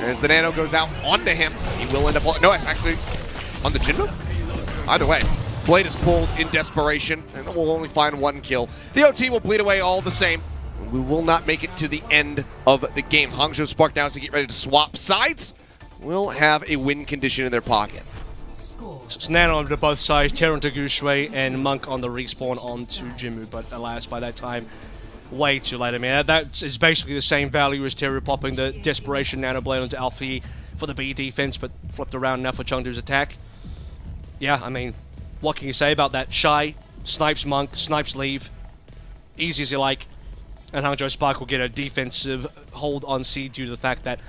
As the Nano goes out onto him, he will end up... No, it's actually on the Jinmu? Either way, Blade is pulled in desperation, and we'll only find one kill. The OT will bleed away all the same. We will not make it to the end of the game. Hangzhou Spark now, as they get ready to swap sides, will have a win condition in their pocket. So it's Nano onto both sides, Terran to Gushui, and Monk on the respawn onto Jinmu, but alas, by that time, way too late. I mean, that is basically the same value as Terru popping the Desperation Nano Blade onto Alfie for the B defense, but flipped around now for Chengdu's attack. Yeah, I mean, what can you say about that? Shy, snipes Monk, snipes Leave, easy as you like, and Hangzhou Spark will get a defensive hold on C due to the fact that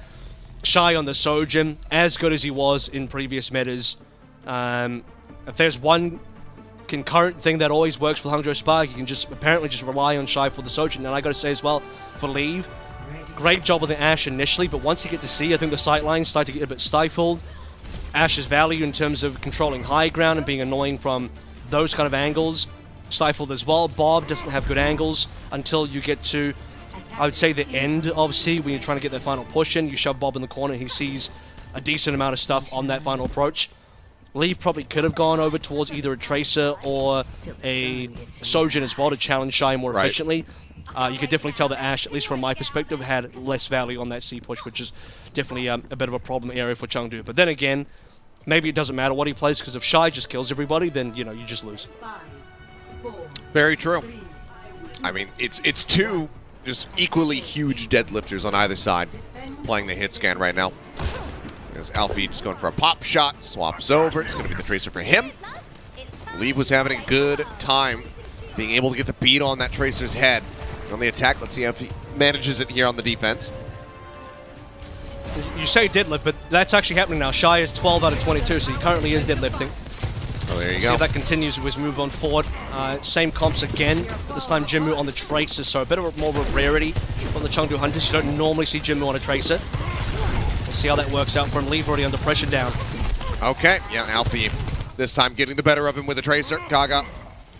Shy on the Sojin, as good as he was in previous metas, if there's one concurrent thing that always works for Hangzhou Spark, you can just apparently just rely on Shy for the Sojin. And I gotta say as well, for Leave, great job with the Ashe initially, but once you get to C, I think the sightlines start to get a bit stifled. Ashe's value in terms of controlling high ground and being annoying from those kind of angles, stifled as well. Bob doesn't have good angles until you get to, I would say, the end of C, when you're trying to get that final push in. You shove Bob in the corner, he sees a decent amount of stuff on that final approach. Leave probably could have gone over towards either a Tracer or a Sojin as well to challenge Shy more efficiently. You could definitely tell that Ashe, at least from my perspective, had less value on that C push, which is definitely a bit of a problem area for Chengdu. But then again, maybe it doesn't matter what he plays, because if Shy just kills everybody, then, you know, you just lose. Very true. I mean, it's two just equally huge deadlifters on either side playing the hit scan right now. As Alfie just going for a pop shot, swaps over. It's going to be the Tracer for him. Leave was having a good time being able to get the beat on that Tracer's head. On the attack, let's see if he manages it here on the defense. You say deadlift, but that's actually happening now. Shy is 12 out of 22, so he currently is deadlifting. Oh, there you See go. if that continues with his move on forward. Same comps again, this time Jinmu on the Tracer, so a bit of more of a rarity from the Chengdu Hunters. You don't normally see Jinmu on a Tracer. We'll see how that works out for him. Leave already under pressure down. Okay, yeah, Alfie this time getting the better of him with a Tracer. Gaga,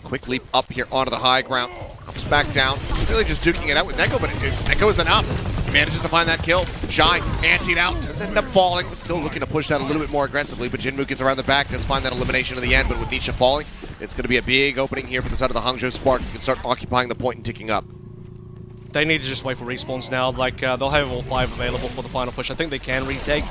quick leap up here onto the high ground. Comes back down. Really just duking it out with Neko, but Neko is enough. He manages to find that kill. Shy, antied out, does end up falling, but still looking to push that a little bit more aggressively. But Jinmu gets around the back, does find that elimination in the end, but with Nisha falling, it's going to be a big opening here for the side of the Hangzhou Spark. You can start occupying the point and ticking up. They need to just wait for respawns now. Like, they'll have all 5 available for the final push. I think they can retake.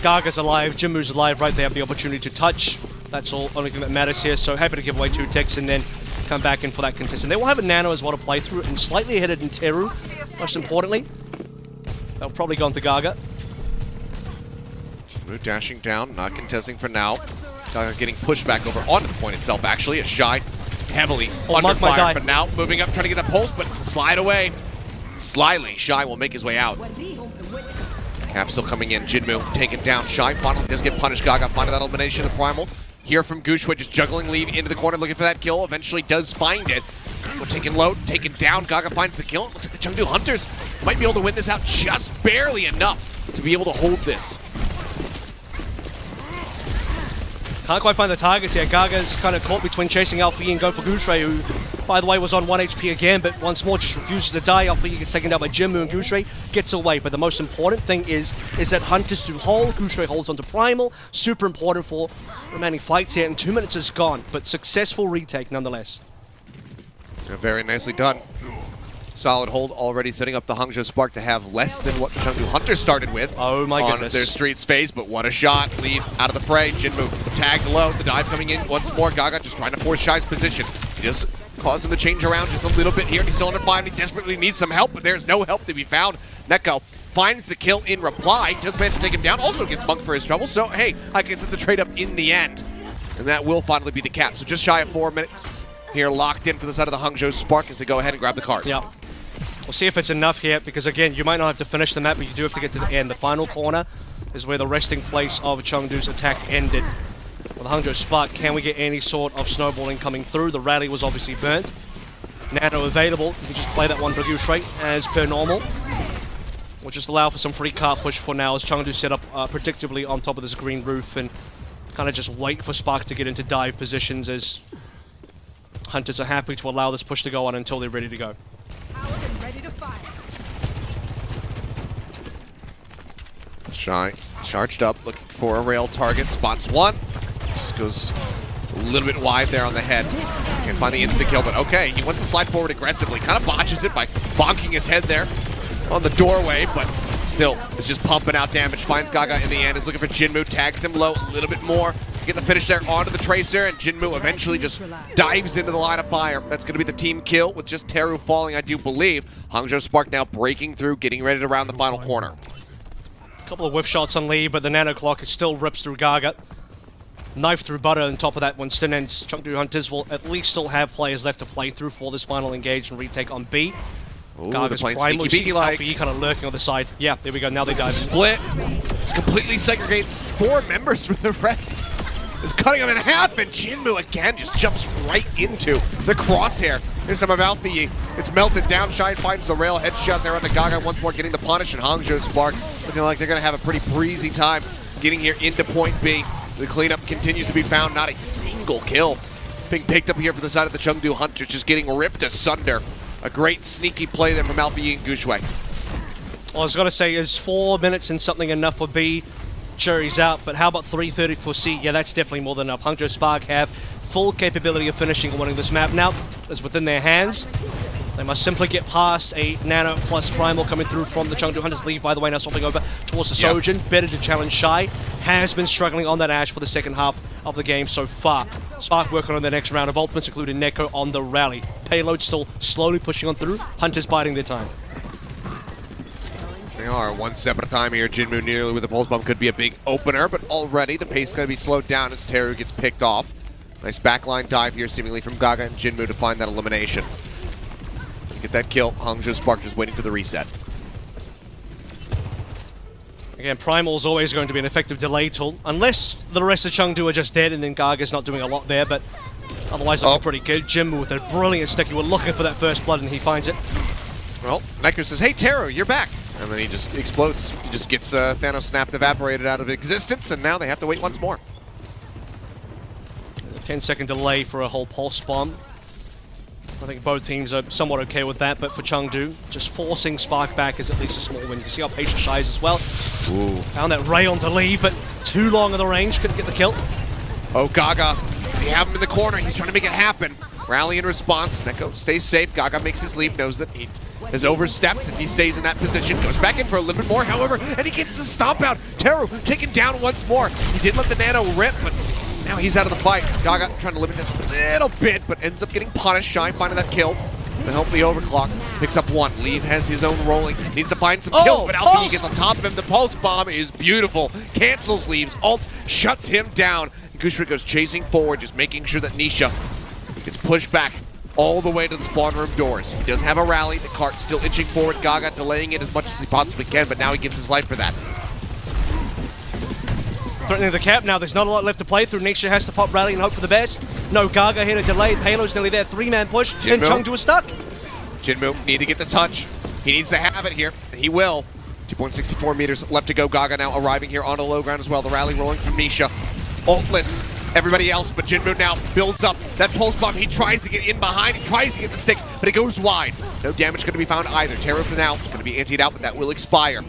Gaga's alive, Jinmu's alive, right? They have the opportunity to touch. That's all, only thing that matters here. So happy to give away 2 ticks and then come back in for that contest. And they will have a Nano as well to play through, and slightly ahead in Teru, most importantly. They'll probably go into Gaga. Jinmu dashing down, not contesting for now. Gaga getting pushed back over onto the point itself, actually. A Shy heavily under fire, but now moving up, trying to get that pulse, but it's a slide away. Slyly, Shy will make his way out. Cap still coming in. Jinmu taken down. Shy finally does get punished. Gaga finding that elimination of Primal. Here from Gushui, just juggling Leave into the corner, looking for that kill. Eventually does find it. We're taking low, taken down. Gaga finds the kill. Looks like the Chengdu Hunters might be able to win this out just barely enough to be able to hold this. Can't quite find the targets here. Gaga's kind of caught between chasing Alfie and going for Gushui, who, by the way, was on 1 HP again, but once more just refuses to die. Alfie gets taken down by Jinmu, and Gushui gets away. But the most important thing is that Hunters do hold. Gushui holds onto Primal. Super important for remaining fights here, and 2 minutes is gone, but successful retake nonetheless. Yeah, very nicely done. Solid hold already, setting up the Hangzhou Spark to have less than what the Chengdu Hunters started with. Oh my goodness. On their Streets phase, but what a shot. Leave out of the fray. Jinmu tagged low. The dive coming in once more. Gaga just trying to force Shy's position. He just caused him to change around just a little bit here. He's still under 5. He desperately needs some help, but there's no help to be found. Neko finds the kill in reply. Does manage to take him down. Also gets Monk for his trouble. So, hey, I guess it's a trade up in the end. And that will finally be the cap. So just shy of 4 minutes here, locked in for the side of the Hangzhou Spark as they go ahead and grab the card. Yeah. We'll see if it's enough here, because again, you might not have to finish the map, but you do have to get to the end. The final corner is where the resting place of Chengdu's attack ended. With the Hangzhou Spark, can we get any sort of snowballing coming through? The rally was obviously burnt. Nano available. You can just play that one for straight as per normal. We'll just allow for some free car push for now as Chengdu set up predictably on top of this green roof and kind of just wait for Spark to get into dive positions as Hunters are happy to allow this push to go on until they're ready to go. Shy charged up, looking for a rail target, spots one. Just goes a little bit wide there on the head. Can't find the instant kill, but okay, he wants to slide forward aggressively. Kind of botches it by bonking his head there on the doorway, but still is just pumping out damage. Finds Gaga in the end, is looking for Jinmu, tags him low a little bit more. Get the finish there onto the Tracer, and Jinmu eventually just dives into the line of fire. That's going to be the team kill with just Teru falling, I do believe. Hangzhou Spark now breaking through, getting ready to round the final corner. Couple of whiff shots on Lee, but the nano clock still rips through Gaga. Knife through butter on top of that when Stin ends. Chengdu Hunters will at least still have players left to play through for this final engage and retake on B. Ooh, Gaga's primal, Alpha E kind of lurking on the side. Yeah, there we go, now they dive in. Split. Just completely segregates 4 members from the rest. Is cutting him in half, and Jinmu again just jumps right into the crosshair. There's some of Alpha E. It's melted down. Shine finds the rail headshot there on the Gaga once more, getting the punish, and Hangzhou Spark looking like they're going to have a pretty breezy time getting here into point B. The cleanup continues to be found. Not a single kill being picked up here for the side of the Chengdu Hunters, just getting ripped asunder. A great sneaky play there from Alpha E and Guxue. Well, I was going to say, is 4 minutes and something enough for B? Cherry's out, but how about 3:30 for C? Yeah, that's definitely more than enough. Hangzhou Spark have full capability of finishing and winning this map. Now, it's within their hands. They must simply get past a Nano plus Primal coming through from the Chengdu Hunters. Leave, by the way, now swapping over towards the Sojin. Better to challenge Shy. Has been struggling on that Ash for the second half of the game so far. Spark working on the next round of ultimates, including Neko on the rally. Payload still slowly pushing on through. Hunters biding their time. They are one step at a time here. Jinmu nearly with the pulse bomb could be a big opener, but already the pace is going to be slowed down as Teru gets picked off. Nice backline dive here, seemingly from Gaga and Jinmu to find that elimination. Get that kill. Hangzhou Spark just waiting for the reset. Again, Primal's always going to be an effective delay tool, unless the rest of Chengdu are just dead and then Gaga's not doing a lot there, but otherwise looking pretty good. Jinmu with a brilliant sticky. We're looking for that first blood and he finds it. Well, Necker says, hey Teru, you're back. And then he just explodes. He just gets Thanos snapped, evaporated out of existence, and now they have to wait once more. A 10-second delay for a whole pulse bomb. I think both teams are somewhat okay with that, but for Chengdu, just forcing Spark back is at least a small win. You can see how patient Shy is as well. Ooh. Found that Ray on to leave, but too long of the range, couldn't get the kill. Oh, Gaga. They have him in the corner. He's trying to make it happen. Rally in response. Neko stays safe. Gaga makes his leap, knows that he has overstepped. If he stays in that position, goes back in for a little bit more, however, and he gets the stomp out. Teru taken down once more. He did let the Nano rip, but now he's out of the fight. Gaga trying to limit this a little bit, but ends up getting punished. Shine finding that kill to help the overclock. Picks up one. Leave has his own rolling. Needs to find some kills, but Alpha E gets on top of him. The pulse bomb is beautiful. Cancels Leaves. Ult shuts him down. Guxue goes chasing forward, just making sure that Nisha gets pushed back all the way to the spawn room doors. He does have a rally. The cart's still inching forward. Gaga delaying it as much as he possibly can, but now he gives his life for that. Threatening the cap now. There's not a lot left to play through. Nisha has to pop rally and hope for the best. No, Gaga here to delay. Payload's nearly there. 3-man push, and Chengdu is stuck. Jinmu need to get the touch. He needs to have it here, and he will. 2.64 meters left to go. Gaga now arriving here on a low ground as well. The rally rolling from Nisha. Ultless. Everybody else, but Jinmu now builds up that pulse bomb. He tries to get in behind. He tries to get the stick, but it goes wide. No damage going to be found either. Teru for now going to be antied out, but that will expire.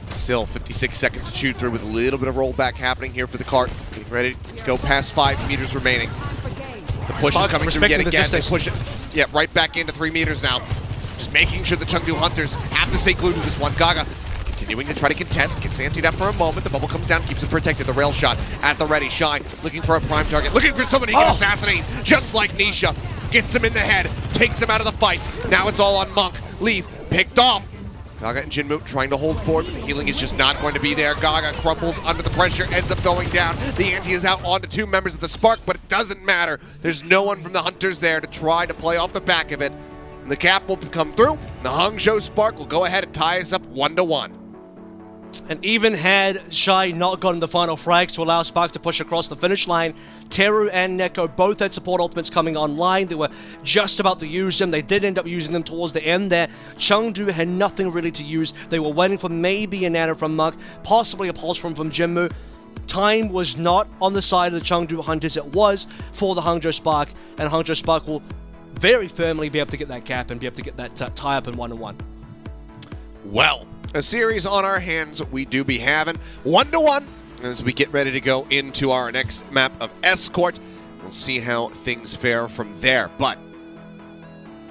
Still 56 seconds to shoot through with a little bit of rollback happening here for the cart. Getting ready to go past 5 meters remaining. The push is coming through yet again. They push it right back into 3 meters now. Just making sure the Chengdu Hunters have to stay glued to this one. Gaga continuing to try to contest, gets antied out for a moment. The bubble comes down, keeps him protected. The rail shot at the ready. Shy looking for a prime target, looking for somebody he can assassinate, just like Nisha. Gets him in the head, takes him out of the fight. Now it's all on Monk. Leave, picked off. Gaga and Jinmu trying to hold forward, but the healing is just not going to be there. Gaga crumbles under the pressure, ends up going down. The anti is out onto 2 members of the Spark, but it doesn't matter. There's no one from the Hunters there to try to play off the back of it. And the cap will come through. The Hangzhou Spark will go ahead and tie us up 1-1. And even had Shy not gotten the final frags to allow Spark to push across the finish line, Teru and Neko both had support ultimates coming online. They were just about to use them. They did end up using them towards the end there. Chengdu had nothing really to use. They were waiting for maybe a nano from Monk, possibly a pulse from Jinmu. time was not on the side of the Chengdu Hunters. It was for the Hangzhou Spark, and Hangzhou Spark will very firmly be able to get that cap and be able to get that tie-up in 1-1. Well, a series on our hands we do be having 1-1 as we get ready to go into our next map of Escort. We'll see how things fare from there, but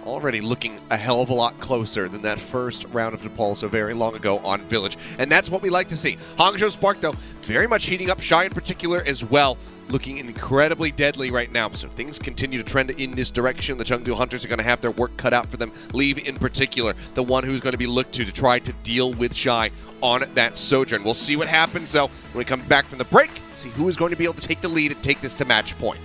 already looking a hell of a lot closer than that first round of Nepal so very long ago on Village, and that's what we like to see. Hangzhou Spark, though, very much heating up, Shy in particular as well, looking incredibly deadly right now. So if things continue to trend in this direction, the Chengdu Hunters are going to have their work cut out for them. Leave in particular, the one who's going to be looked to try to deal with Shy on that Sojourn. We'll see what happens, though, when we come back from the break, see who is going to be able to take the lead and take this to match point.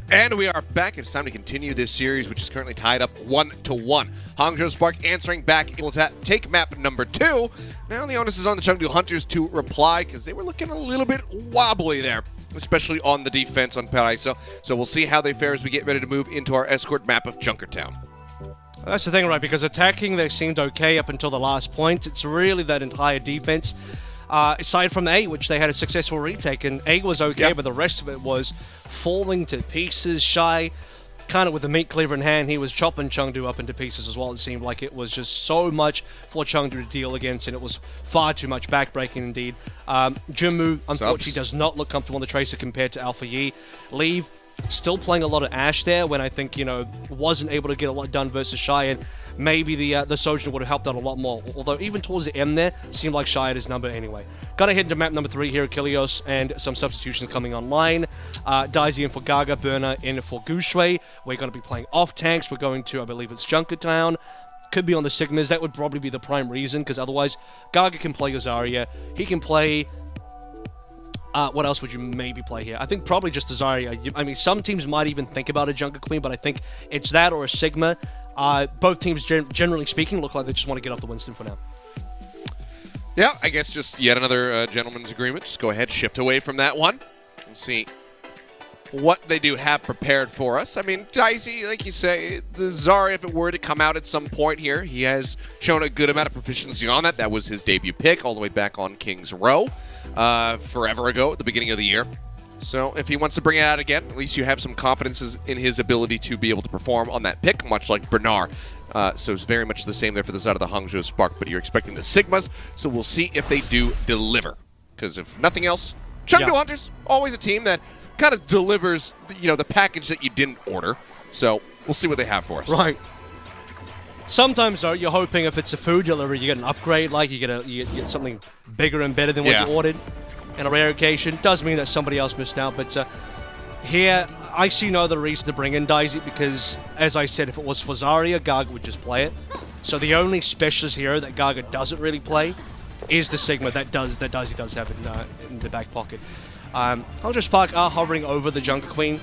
And we are back. It's time to continue this series, which is currently tied up 1-1. Hangzhou Spark answering back, able to take map number 2. Now the onus is on the Chengdu Hunters to reply, because they were looking a little bit wobbly there, especially on the defense on Paraiso. So we'll see how they fare as we get ready to move into our escort map of Junkertown. That's the thing, right? Because attacking, they seemed okay up until the last point. It's really that entire defense. Aside from A, which they had a successful retake, and A was okay, but the rest of it was falling to pieces. Shy, kind of with the meat cleaver in hand, he was chopping Chengdu up into pieces as well. It seemed like it was just so much for Chengdu to deal against, and it was far too much backbreaking indeed. Jinmu, unfortunately, does not look comfortable on the Tracer compared to Alpha Yi. Leave, still playing a lot of Ashe there when I think, wasn't able to get a lot done versus Shy, and maybe the Sojourner would have helped out a lot more. Although even towards the end there, seemed like Shy had his number anyway. Gotta head into map number 3 here, Achilleos, and some substitutions coming online. Daisy in for Gaga, Burner in for Gushui. We're going to be playing off tanks. We're going to, I believe it's Junkertown. Could be on the Sigmas. That would probably be the prime reason, because otherwise, Gaga can play Azaria. He can play... what else would you maybe play here? I think probably just Azaria. I mean, some teams might even think about a Junker Queen, but I think it's that or a Sigma. Both teams, generally speaking, look like they just want to get off the Winston for now. Yeah, I guess just yet another gentleman's agreement. Just go ahead, shift away from that one, and see what they do have prepared for us. I mean, Dicey, like you say, the Zarya, if it were to come out at some point here, he has shown a good amount of proficiency on that. That was his debut pick all the way back on King's Row forever ago at the beginning of the year. So if he wants to bring it out again, at least you have some confidence in his ability to be able to perform on that pick, much like Bernard. So it's very much the same there for the side of the Hangzhou Spark, but you're expecting the Sigmas, so we'll see if they do deliver. Because if nothing else, Chengdu Hunters, always a team that kind of delivers, the package that you didn't order. So we'll see what they have for us. Right. Sometimes, though, you're hoping if it's a food delivery, you get an upgrade, like you get something bigger and better than what you ordered. And a rare occasion does mean that somebody else missed out, but here I see no other reason to bring in Daisy because, as I said, if it was for Zarya, Gaga would just play it. So the only specialist hero that Gaga doesn't really play is the Sigma that Daisy does have in the back pocket. Hangzhou Spark are hovering over the Junker Queen.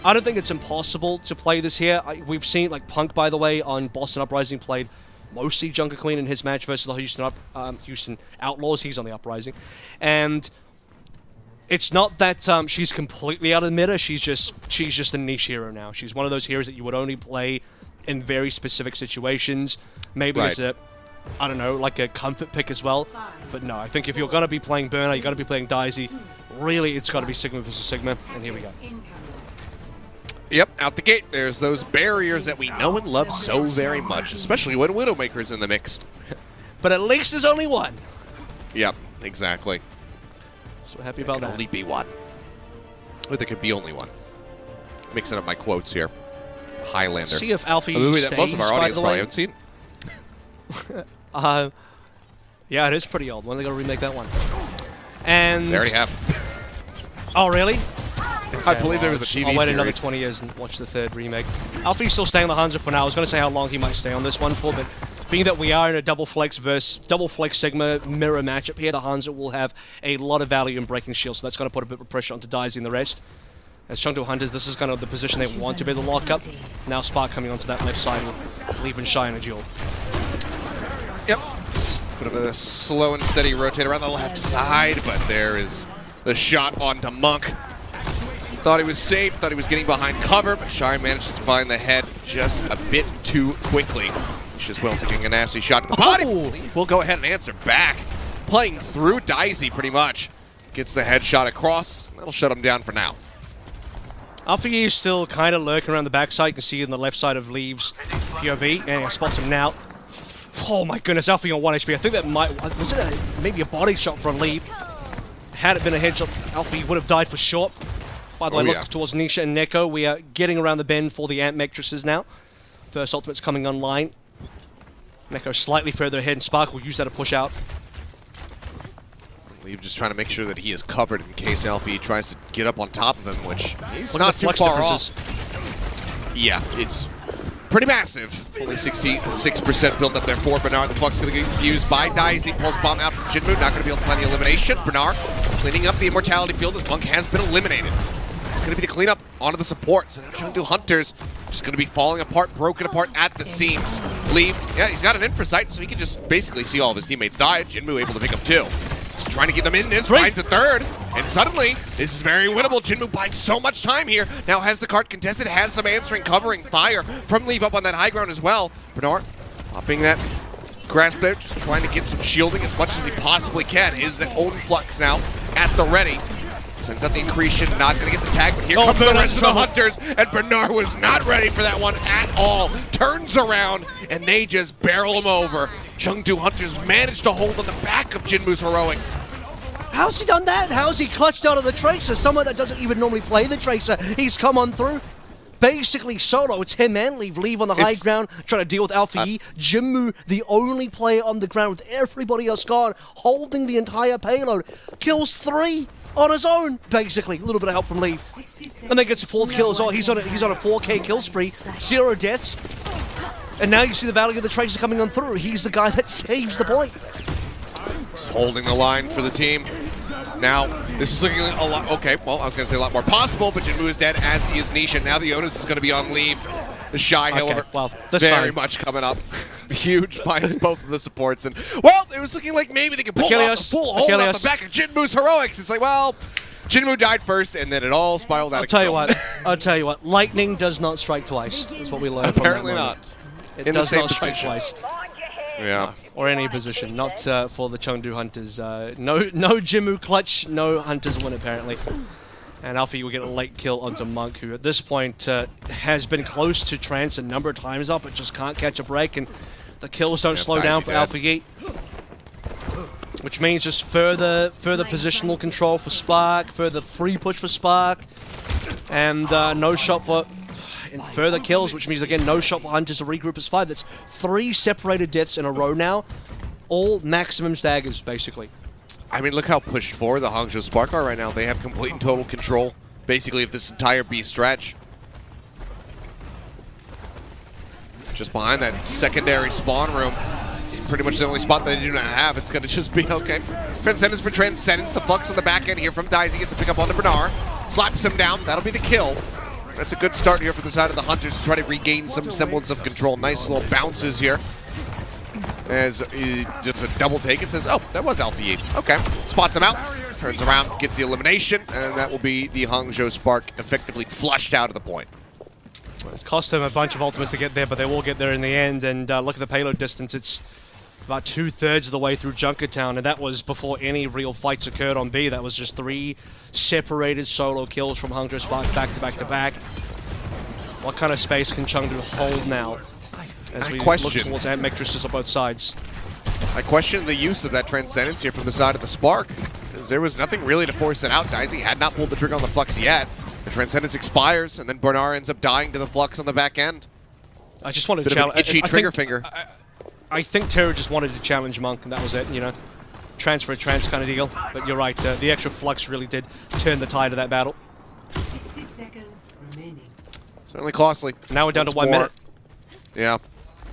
I don't think it's impossible to play this here. We've seen, like Punk, by the way, on Boston Uprising played mostly Junker Queen in his match versus the Houston Outlaws. He's on the Uprising. And it's not that she's completely out of the meta. She's just a niche hero now. She's one of those heroes that you would only play in very specific situations. Maybe as a, I don't know, like a comfort pick as well. But no, I think if you're going to be playing Burner, you've got to be playing Daisy. Really, it's got to be Sigma versus Sigma. And here we go. Yep, out the gate, there's those barriers that we know and love so very much, especially when Widowmaker's in the mix. But at least there's only one. Yep, exactly. So happy about that. There can only be one. Or there could be only one. Mixing up my quotes here. Highlander. See if Alfie stays, most of our audience probably haven't seen. Yeah, it is pretty old. When are they going to remake that one? And They already have. Oh, really? I believe there was a TV I'll wait series. another 20 years and watch the third remake. Alfie's still staying on the Hanzo for now. I was going to say how long he might stay on this one for, but being that we are in a double flex Sigma mirror matchup here, the Hanzo will have a lot of value in breaking shields, so that's going to put a bit of pressure onto Daisy and the rest. As Chengdu Hunters, this is kind of the position they want to be the lockup. Now Spark coming onto that left side with Leave and Shy in a duel. Yep. Bit of a slow and steady rotate around the left side, but there is the shot onto Monk. Thought he was safe, thought he was getting behind cover, but Shy managed to find the head just a bit too quickly. He's just well taking a nasty shot to the body. We'll go ahead and answer back. Playing through Daisy pretty much. Gets the headshot across. That'll shut him down for now. Alfie is still kind of lurking around the backside. You can see on the left side of Leaves POV, and he spots him now. Oh my goodness, Alfie on 1 HP. I think that was it maybe a body shot from Leave. Had it been a headshot, Alfie would have died for sure. By the way, look towards Nisha and Neko. We are getting around the bend for the Ant Mectresses now. First ultimate's coming online. Neko slightly further ahead, and Spark will use that to push out. Leave just trying to make sure that he is covered in case Alfie tries to get up on top of him, which he's not too far off. Yeah, it's pretty massive. Only 66% built up there for Bernard. The Flux going to get used by Daisy. Pulse bomb out from Jinmu. Not going to be able to find the elimination. Bernard cleaning up the Immortality field as Monk has been eliminated. It's going to be the cleanup onto the supports. And Chengdu Hunters just going to be falling apart, broken apart at the seams. Leave, yeah, he's got an infra sight, so he can just basically see all of his teammates die. Jinmu able to pick up 2. Just trying to get them in this, finds a third. And suddenly, this is very winnable. Jinmu buying so much time here. Now has the cart contested, has some answering, covering fire from Leave up on that high ground as well. Bernard popping that grasp there, just trying to get some shielding as much as he possibly can. His own Flux now at the ready. Sends out the accretion, not going to get the tag, but here comes the rest of the Hunters, and Bernard was not ready for that one at all. Turns around, and they just barrel him over. Chengdu Hunters managed to hold on the back of Jinmu's heroics. How's he done that? How's he clutched out of the Tracer? Someone that doesn't even normally play the Tracer. He's come on through. Basically solo. It's him and Leave. Leave on the high ground, trying to deal with Alpha Yi. Jinmu, the only player on the ground with everybody else gone, holding the entire payload. Kills 3 on his own, basically. A little bit of help from Leave. And then gets a 4th kill as well. He's on a 4K kill spree. 0 deaths. And now you see the value of the Tracer coming on through. He's the guy that saves the point. Just holding the line for the team. Now, this is looking a lot, okay, well, I was going to say a lot more possible, but Jinmu is dead, as is Nisha. Now the onus is going to be on Leave. The Shy, however, well, very much coming up. Huge finds both of the supports. And, well, it was looking like maybe they could pull off the full hold off the back of Jinmu's heroics. It's like, well, Jinmu died first, and then it all spiraled out of control. I'll tell you what, lightning does not strike twice. That's what we learned from that Apparently not. It does not strike twice. Yeah. Or any position, not for the Chengdu Hunters. No Jinmu clutch, no Hunters win apparently. And Alpha will get a late kill onto Monk, who at this point has been close to Trance a number of times up, but just can't catch a break, and the kills don't slow down for Alpha Yi. Which means just further positional control for Spark, further free push for Spark, and no shot for further kills, which means again no shot for Hunters to regroup as 5. That's 3 separated deaths in a row now, all maximum staggers basically. I mean, look how pushed forward the Hangzhou Spark are right now. They have complete and total control, basically, of this entire B stretch. Just behind that secondary spawn room. It's pretty much the only spot that they do not have. It's going to just be okay. Transcendence for Transcendence. The Flux on the back end here from Daisy gets to pick up onto Bernard. Slaps him down. That'll be the kill. That's a good start here for the side of the Hunters to try to regain some semblance of control. Nice little bounces here. As he just a double take and says, oh, that was Alpha Yi. Okay, spots him out, turns around, gets the elimination, and that will be the Hangzhou Spark effectively flushed out of the point. It cost them a bunch of ultimates to get there, but they will get there in the end. And look at the payload distance. It's about 2/3 of the way through Junkertown, and that was before any real fights occurred on B. That was just 3 separated solo kills from Hangzhou Spark back to back to back. What kind of space can Chengdu hold now as we look towards Amectresses on both sides? I question the use of that Transcendence here from the side of the Spark, because there was nothing really to force it out. Daisy had not pulled the trigger on the Flux yet. The Transcendence expires, and then Bernard ends up dying to the Flux on the back end. I just wanted to challenge. Itchy trigger finger. I think Terra just wanted to challenge Monk, and that was it, you know. Transfer trance kind of deal. But you're right, the extra Flux really did turn the tide of that battle. 60 seconds remaining. Certainly costly. Now we're down to 1 minute. Yeah.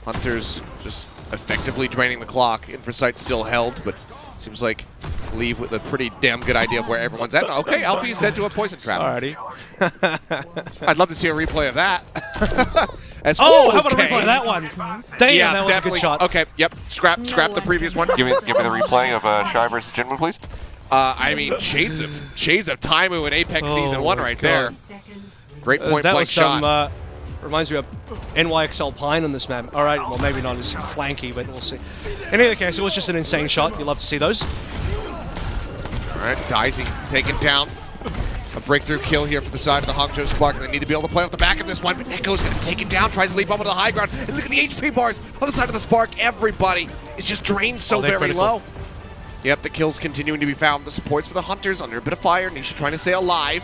Hunters just effectively draining the clock. Infrasight still held, but seems like Leave with a pretty damn good idea of where everyone's at. Okay, Alfie's dead to a poison trap. Alrighty. I'd love to see a replay of that. How about a replay of that one? Damn, yeah, that was a good shot. Okay, yep. Scrap the previous one. Give me the replay of Shy versus Jinmu, please. I mean, shades of Taimu in Apex Season 1 right there. Great point-blank shot. Reminds me of NYXL Pine on this map. Alright, well maybe not as flanky, but we'll see. In any case, it was just an insane shot. You love to see those. Alright, Daisy taken down. A breakthrough kill here for the side of the Hangzhou Spark. They need to be able to play off the back of this one, but Echo's going to be taken down, tries to leap up on the high ground. And look at the HP bars on the side of the Spark. Everybody is just drained so very low. Yep, the kills continuing to be found. The supports for the Hunters under a bit of fire. Nisha trying to stay alive.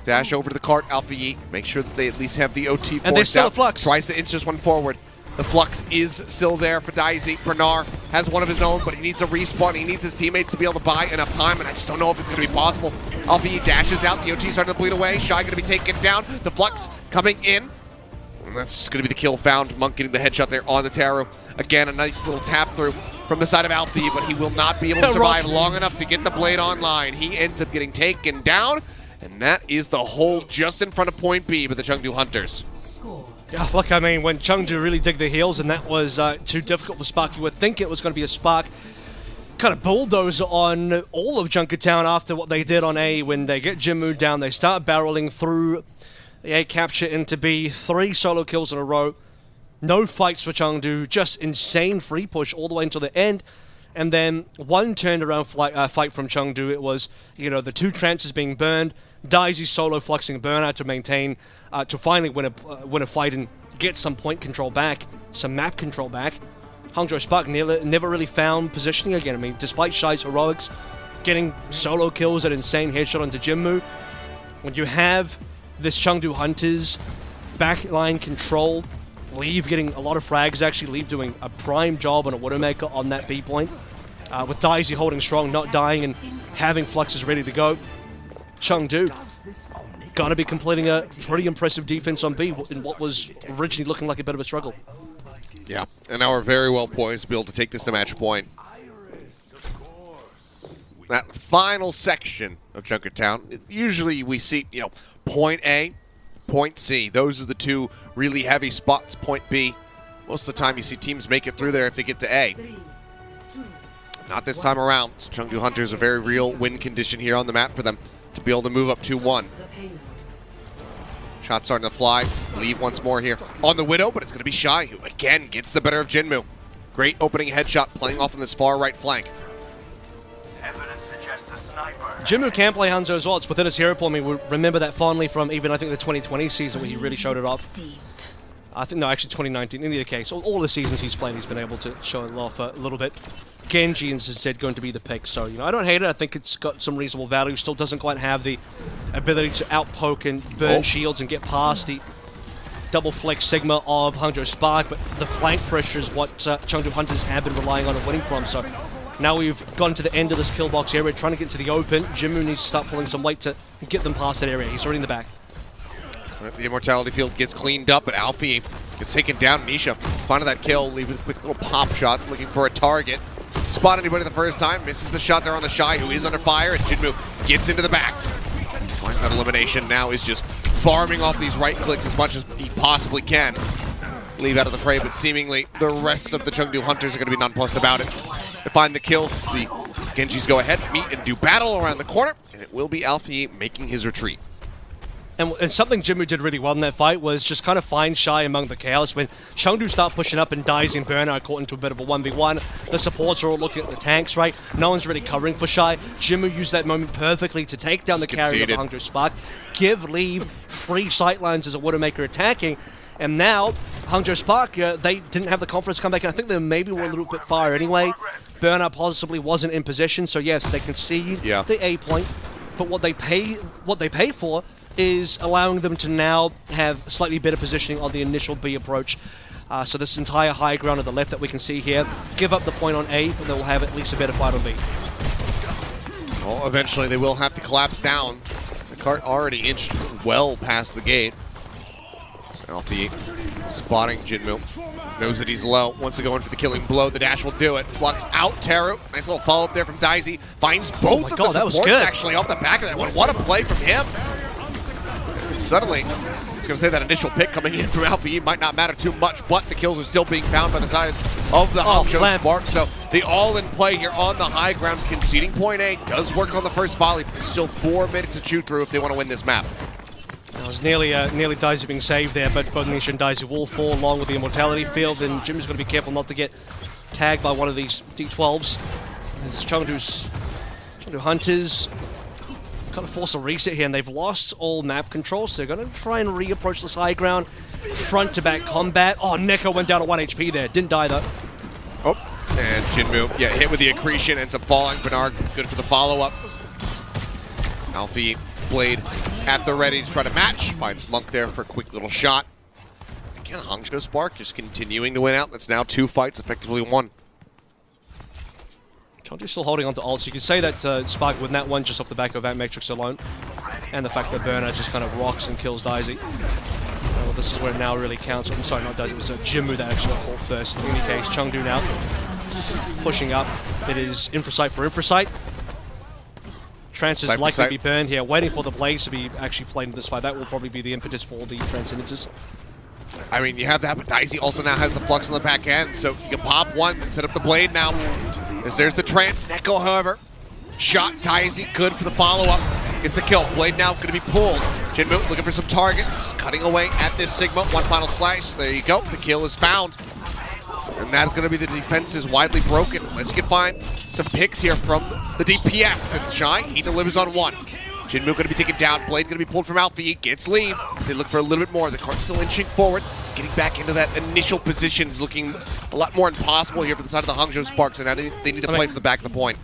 Dash over to the cart, Alpha Yi. Make sure that they at least have the OT forced and they still out. Flux. Tries to inch this one forward. The Flux is still there for Daisy. Bernard has one of his own, but he needs a respawn. He needs his teammates to be able to buy enough time, and I just don't know if it's going to be possible. Alpha Yi dashes out. The OT starting to bleed away. Shy going to be taken down. The Flux coming in. And that's just going to be the kill found. Monk getting the headshot there on the Taru. Again, a nice little tap through from the side of Alpha Yi, but he will not be able to survive long enough to get the blade online. He ends up getting taken down. And that is the hold just in front of point B with the Chengdu Hunters. Yeah, look, I mean, when Chengdu really dig their heels and that was too difficult for Spark, you would think it was going to be a Spark kind of bulldoze on all of Junkertown after what they did on A when they get Jinmu down. They start barreling through the A capture into B. 3 solo kills in a row. No fights for Chengdu, just insane free push all the way until the end. And then one turned around fight from Chengdu. It was, the 2 trances being burned, Daisy solo fluxing burnout to maintain, to finally win a fight and get some point control back, some map control back. Hangzhou Spark never really found positioning again. I mean, despite Shai's heroics, getting solo kills, that insane headshot onto Jinmu, when you have this Chengdu Hunters backline control, Leave getting a lot of frags, actually. Leave doing a prime job on a Widowmaker on that B point. With Daisy holding strong, not dying, and having fluxes ready to go. Chengdu gonna be completing a pretty impressive defense on B in what was originally looking like a bit of a struggle. Yeah, and now we're very well poised to be able to take this to match point. That final section of Junkertown, usually we see, point A, point C. Those are the 2 really heavy spots. Point B, most of the time you see teams make it through there if they get to A. Not this time around. Chengdu Hunters, a very real win condition here on the map for them to be able to move up 2-1. Shot starting to fly. Leave once more here on the Widow, but it's going to be Shai, who again gets the better of Jinmu. Great opening headshot playing off on this far right flank. Jinmu can play Hangzhou as well. It's within his hero pool. I mean, we remember that fondly from even, I think, the 2020 season where he really showed it off. I think, no, actually 2019. In either case, all the seasons he's played, he's been able to show it off a little bit. Genji is instead going to be the pick. So, I don't hate it. I think it's got some reasonable value. Still doesn't quite have the ability to outpoke and burn shields and get past the double flex Sigma of Hangzhou Spark, but the flank pressure is what Chengdu Hunters have been relying on and winning from. So now we've gotten to the end of this kill box area, trying to get to the open. Jinmu needs to start pulling some weight to get them past that area. He's already in the back. The Immortality field gets cleaned up, but Alfie gets taken down. Nisha finding that kill, leave with a quick little pop shot, looking for a target. Spot anybody the first time, misses the shot there on the Shai, who is under fire, and Jinmu gets into the back. Finds that elimination, now is just farming off these right clicks as much as he possibly can. Leave out of the fray, but seemingly the rest of the Chengdu Hunters are going to be nonplussed about it. They find the kills as the Genjis go ahead, meet and do battle around the corner, and it will be Alfie making his retreat. And something Jinmu did really well in that fight was just kind of find Shai among the chaos. When Chengdu start pushing up and Daisy and Burner are caught into a bit of a 1v1, the supports are all looking at the tanks, right? No one's really covering for Shai. Jinmu used that moment perfectly to take down the carry of the Hangzhou Spark, give Leave free sightlines as a Widowmaker attacking, and now Hangzhou Spark, they didn't have the confidence to come back, and I think they maybe were a little bit far anyway. Burner possibly wasn't in position, so yes, they concede the A point, but what they pay for is allowing them to now have slightly better positioning on the initial B approach. So this entire high ground on the left that we can see here, give up the point on A, but they will have at least a better fight on B. Well, eventually they will have to collapse down. The cart already inched well past the gate. So Alfie spotting Jinmu. Knows that he's low. Wants to go in for the killing blow. The dash will do it. Flux out, Teru. Nice little follow-up there from Daisy. Finds both of the supports actually off the back of that one. What a play from him. Suddenly, I was going to say that initial pick coming in from Alfie might not matter too much, but the kills are still being found by the side of the Hangzhou Spark. So the all-in play here on the high ground, conceding point A, does work on the first volley. There's still 4 minutes to chew through if they want to win this map. That was nearly Daisy being saved there, but both Nisha and Daisy will fall along with the Immortality field, and Jim's going to be careful not to get tagged by one of these D12s. As Chengdu Hunters kind of force a reset here, and they've lost all map control, so they're going to try and reapproach this high ground. Front to back combat. Oh, Neko went down to 1 HP there. Didn't die though. Oh, and Jinmu, hit with the accretion, ends up falling. Bernard, good for the follow-up. Alfie, blade at the ready to try to match. Finds Monk there for a quick little shot. Again, Hangzhou Spark just continuing to win out. That's now 2 fights, effectively 1. Chengdu's still holding on to ult, so you could say that Spark win that one just off the back of that Matrix alone. And the fact that Burner just kind of rocks and kills Daisy. Well, this is where it now really counts. I'm sorry, not Daisy, it was Jinmu that actually got caught first. In any case, Chengdu now pushing up. It is Infrasight for Infrasight. Trance is likely to be burned here, waiting for the blades to be actually played in this fight. That will probably be the impetus for the Transcendences. I mean, you have that, but Daisy also now has the flux on the back end, so you can pop one and set up the blade now. as there's the trance. Neko, however, shot Daisy, good for the follow-up. Gets a kill. Blade now going to be pulled. Jinmu looking for some targets. Just cutting away at this Sigma. One final slash. There you go. The kill is found. And that is going to be the defense is widely broken. Let's get find some picks here from the DPS. And Shy, he delivers on one. Jinmu going to be taken down. Blade going to be pulled from Alpha. He gets leave. They look for a little bit more. The cart's still inching forward. Getting back into that initial position is looking a lot more impossible here for the side of the Hangzhou Sparks. And now they need to play from the back of the point.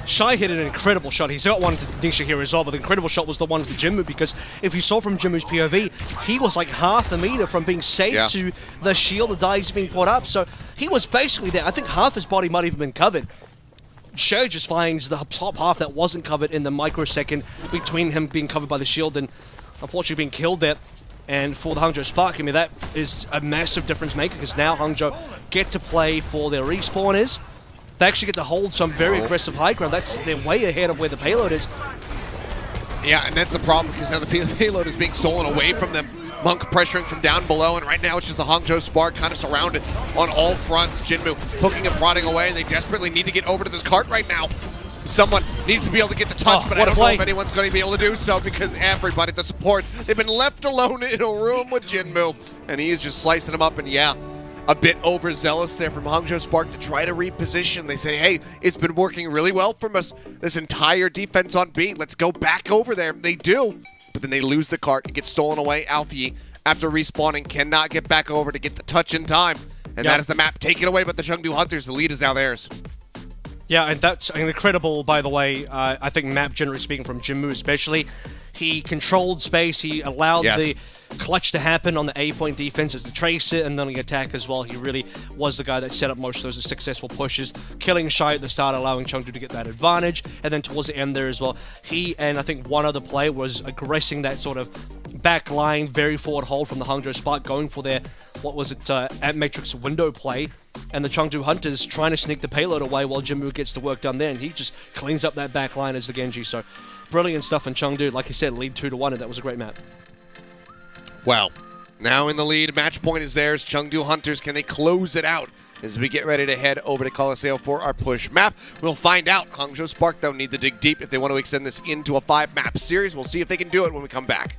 Shy hit an incredible shot. He's got one to Nisha here as well, but the incredible shot was the one to Jinmu, because if you saw from Jinmu's POV, he was like half a meter from being safe to the shield, the dice being put up. So he was basically there. I think half his body might have even been covered. Shay just finds the top half that wasn't covered in the microsecond between him being covered by the shield and unfortunately being killed there. And for the Hangzhou Spark, I mean, that is a massive difference maker, because now Hangzhou get to play for their respawners. They actually get to hold some very aggressive high ground. They're way ahead of where the payload is. Yeah, and that's the problem, because now the payload is being stolen away from them. Monk pressuring from down below, and right now it's just the Hangzhou Spark kind of surrounded on all fronts. Jinmu poking and prodding away, and they desperately need to get over to this cart right now. Someone needs to be able to get the touch, but I don't know if anyone's going to be able to do so, because everybody, the supports, they've been left alone in a room with Jinmu, and he is just slicing them up, and yeah, a bit overzealous there from Hangzhou Spark to try to reposition. They say, hey, it's been working really well from us, this entire defense on B. Let's go back over there. They do, but then they lose the cart. It gets stolen away. Alfie, after respawning, cannot get back over to get the touch in time. And that is the map taken away by the Chengdu Hunters. The lead is now theirs. Yeah, and that's an incredible, by the way, I think map, generally speaking, from Jinmu especially. He controlled space. He allowed the clutch to happen on the A-point defenses to trace it, and then the attack as well. He really was the guy that set up most of those successful pushes, killing Shy at the start, allowing Chengdu to get that advantage, and then towards the end there as well, he and I think one other player was aggressing that sort of back line, very forward hold from the Hangzhou Spark, going for their, what was it, at Matrix window play, and the Chengdu Hunters trying to sneak the payload away while Jinmu gets the work done there, and he just cleans up that back line as the Genji. So brilliant stuff in Chengdu. Like you said, lead 2-1, and that was a great map. Well, now in the lead, match point is theirs. Chengdu Hunters, can they close it out as we get ready to head over to Colosseo for our push map? We'll find out. Hangzhou Spark, though, need to dig deep if they want to extend this into a 5-map series. We'll see if they can do it when we come back.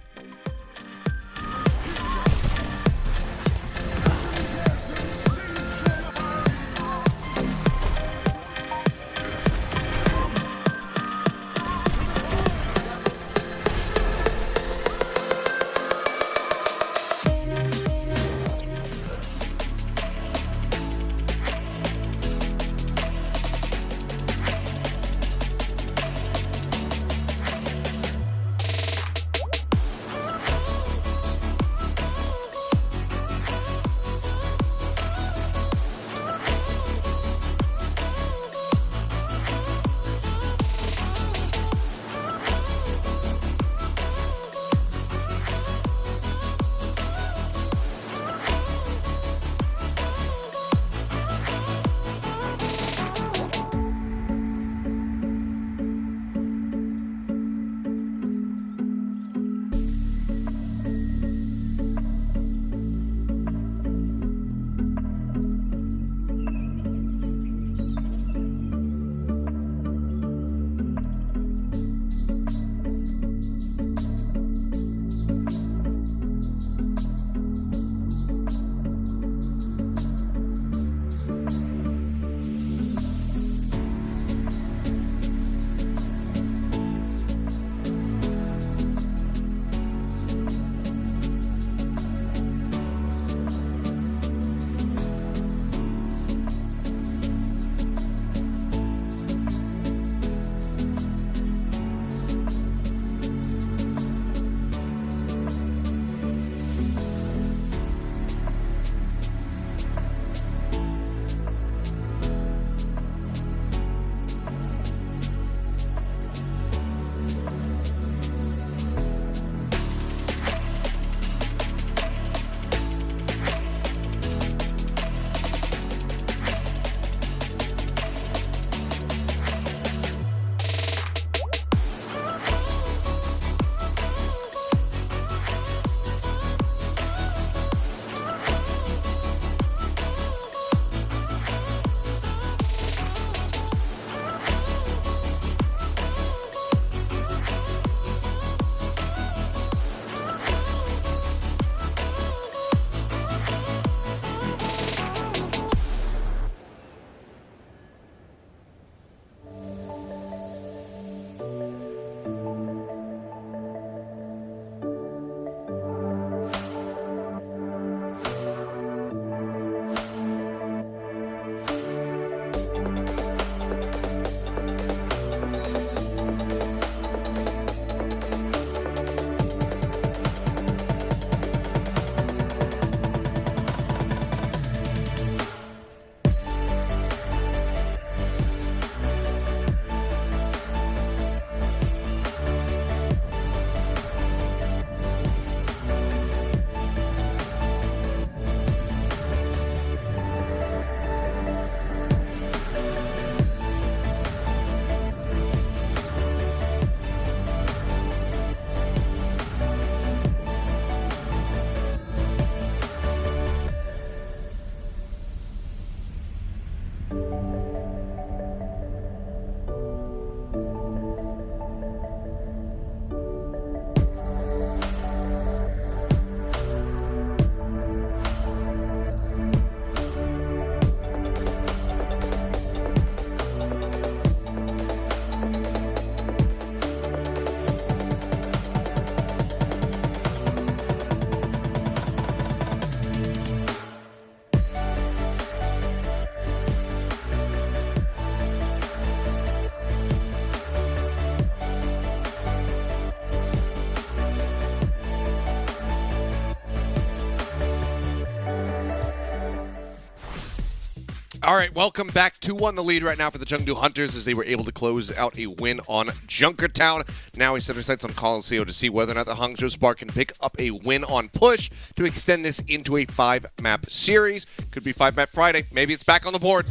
All right, welcome back. 2-1 the lead right now for the Chengdu Hunters as they were able to close out a win on Junkertown. Now we set our sights on Coliseum to see whether or not the Hangzhou Spark can pick up a win on push to extend this into a 5-map series. Could be 5-map Friday. Maybe it's back on the board.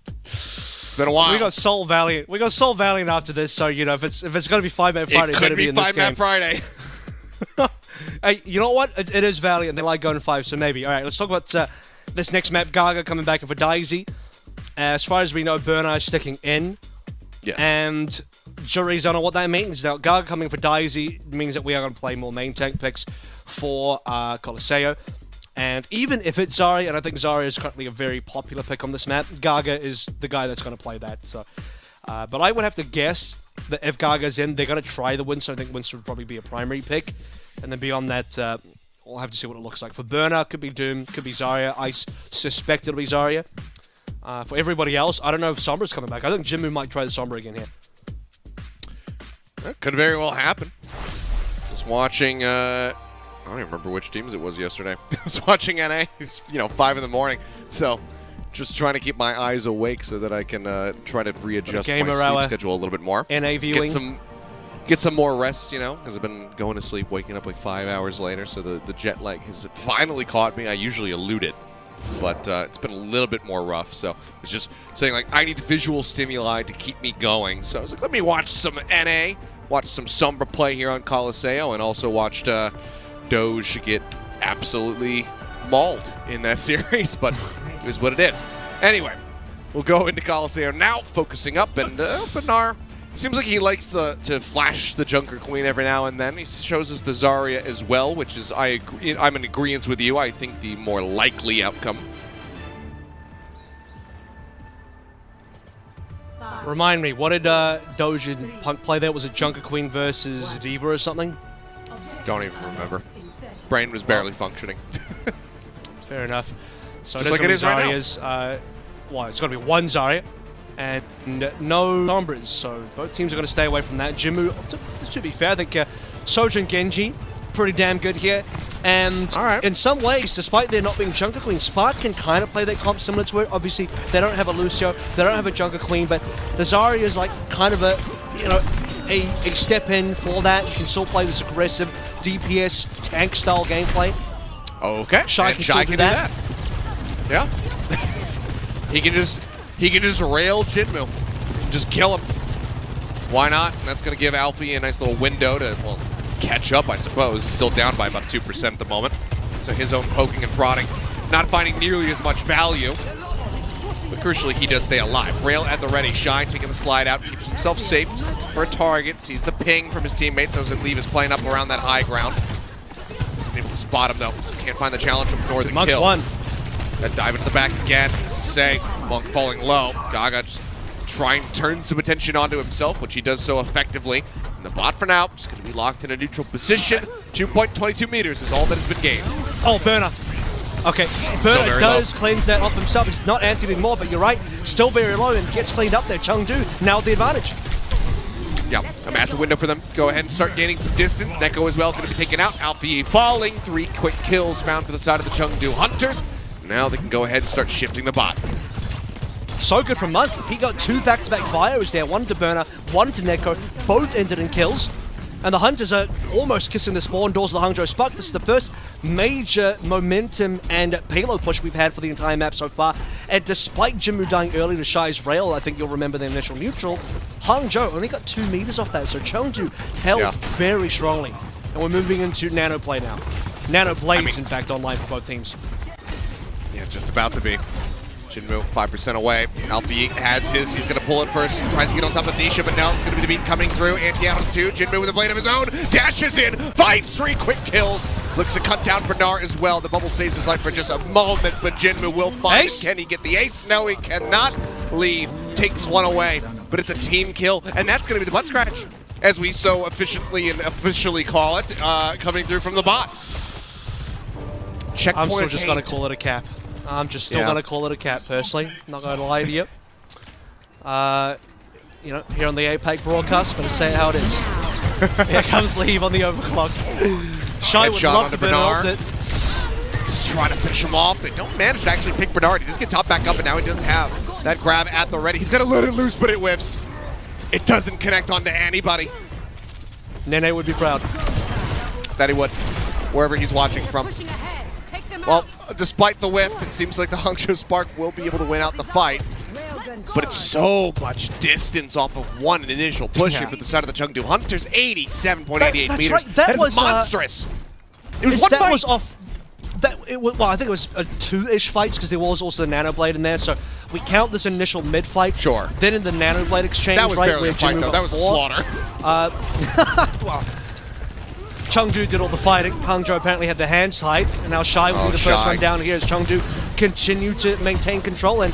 It's been a while. We got Soul Valiant. We got Soul Valiant after this, so you know if it's going to be 5-map Friday, It it better could be be in this game. 5-map Friday. Hey, you know what? It is Valiant. They like going 5, so maybe. All right, let's talk about this next map. Gaga coming back in for Daisy. As far as we know, Burner is sticking in. Yes. And jury's on what that means. Now, Gaga coming for Daisy means that we are going to play more main tank picks for Coliseum. And even if it's Zarya, and I think Zarya is currently a very popular pick on this map, Gaga is the guy that's going to play that. So, but I would have to guess that if Gaga's in, they're going to try the Winston. I think Winston would probably be a primary pick. And then beyond that, we'll have to see what it looks like. For Burner, could be Doom, could be Zarya. I suspect it'll be Zarya. For everybody else, I don't know if Sombra's coming back. I think Jinmu might try the Sombra again here. That could very well happen. Just watching, I don't even remember which teams it was yesterday. I was watching NA. It was, 5 in the morning. So, just trying to keep my eyes awake so that I can try to readjust my sleep schedule a little bit more. NA viewing. Get some more rest, because I've been going to sleep, waking up like 5 hours later, so the jet lag has finally caught me. I usually elude it, but it's been a little bit more rough, so it's just saying, like, I need visual stimuli to keep me going. So I was like, let me watch some NA, watch some Sombra play here on Coliseum, and also watched Doge get absolutely mauled in that series, but it is what it is. Anyway, we'll go into Coliseum now, focusing up, and Bernard seems like he likes to flash the Junker Queen every now and then. He shows us the Zarya as well, which is, I'm in agreement with you. I think the more likely outcome. Remind me, what did Doge and Punk play there? Was it Junker Queen versus Diva or something? Don't even remember. Brain was barely functioning. Fair enough. So just like it is right now. It's going to be one Zarya and no Sombras, so both teams are going to stay away from that. Jinmu, to be fair, I think Soja and Genji, pretty damn good here. And in some ways, despite there not being Junker Queen, Spark can kind of play that comp similar to it. Obviously, they don't have a Lucio, they don't have a Junker Queen, but the Zarya is like kind of a step in for that. You can still play this aggressive DPS tank style gameplay. Okay. Shy can still do that. Yeah. He can just rail Jinmu and just kill him. Why not? And that's going to give Alfie a nice little window to, well, catch up, I suppose. He's still down by about 2% at the moment. So his own poking and prodding not finding nearly as much value. But crucially, he does stay alive. Rail at the ready. Shy taking the slide out. Keeps himself safe for a target. Sees the ping from his teammates. Knows that Leave is playing up around that high ground. Isn't able to spot him, though. So can't find the challenge from Northern Monk's kill. one. That dive into the back again. As you say, Monk falling low. Gaga just trying to turn some attention onto himself, which he does so effectively. And the bot for now is going to be locked in a neutral position. 2.22 meters is all that has been gained. Oh, Burner. Okay, Burner does cleanse that off himself. He's not anti anymore, but you're right. Still very low and gets cleaned up there. Chengdu now the advantage. Yeah, a massive window for them. Go ahead and start gaining some distance. Neko as well going to be taken out. Alfie falling. 3 quick kills found for the side of the Chengdu Hunters. Now they can go ahead and start shifting the bot. So good from Monk. He got 2 back-to-back firos there. 1 to Burner, 1 to Neko. Both ended in kills. And the Hunters are almost kissing the spawn doors of the Hangzhou Spark. This is the first major momentum and payload push we've had for the entire map so far. And despite Jinmu dying early to Shy's rail, I think you'll remember the initial neutral, Hangzhou only got 2 meters off that. So Chengdu held very strongly. And we're moving into Nano play now. Nano Blades, in fact, online for both teams. Yeah, just about to be. Jinmu 5% away. Alfie has his. He's going to pull it first. Tries to get on top of Nisha, but now it's going to be the beat coming through. Anti-Atoms 2. Jinmu with a blade of his own. Dashes in. Fights 3 quick kills. Looks to cut down for Nar as well. The bubble saves his life for just a moment, but Jinmu will find it. Can he get the ace? No, he cannot. Leave. Takes 1 away, but it's a team kill, and that's going to be the butt scratch, as we so efficiently and officially call it, coming through from the bot. Checkpoint I'm still just going to call it a cap. I'm just still going to call it a cap, personally. Not going to lie to you. Here on the APAC broadcast, going to say it how it is. Here comes Leave on the overclock. Shy would love to be ult it. It's try to finish him off. They don't manage to actually pick Bernard. He does get top back up, and now he does have that grab at the ready. He's going to let it loose, but it whiffs. It doesn't connect onto anybody. Nene would be proud. That he would, wherever he's watching from. Well, despite the whiff, it seems like the Hangzhou Spark will be able to win out the fight. But it's so much distance off of one initial push here for the side of the Chengdu Hunters. 87.88 meters. Right. That is monstrous. It was one that fight. was off. Well, I think it was a 2-ish fights because there was also the Nano Blade in there. So we count this initial mid fight. Sure. Then in the Nano Blade exchange, That was right, barely where a fight, Jinmu though. got That was a 4. slaughter. Well, Chengdu did all the fighting. Hangzhou apparently had their hands tied, and now Shy will be the first Shy. one down here as Chengdu continue to maintain control, and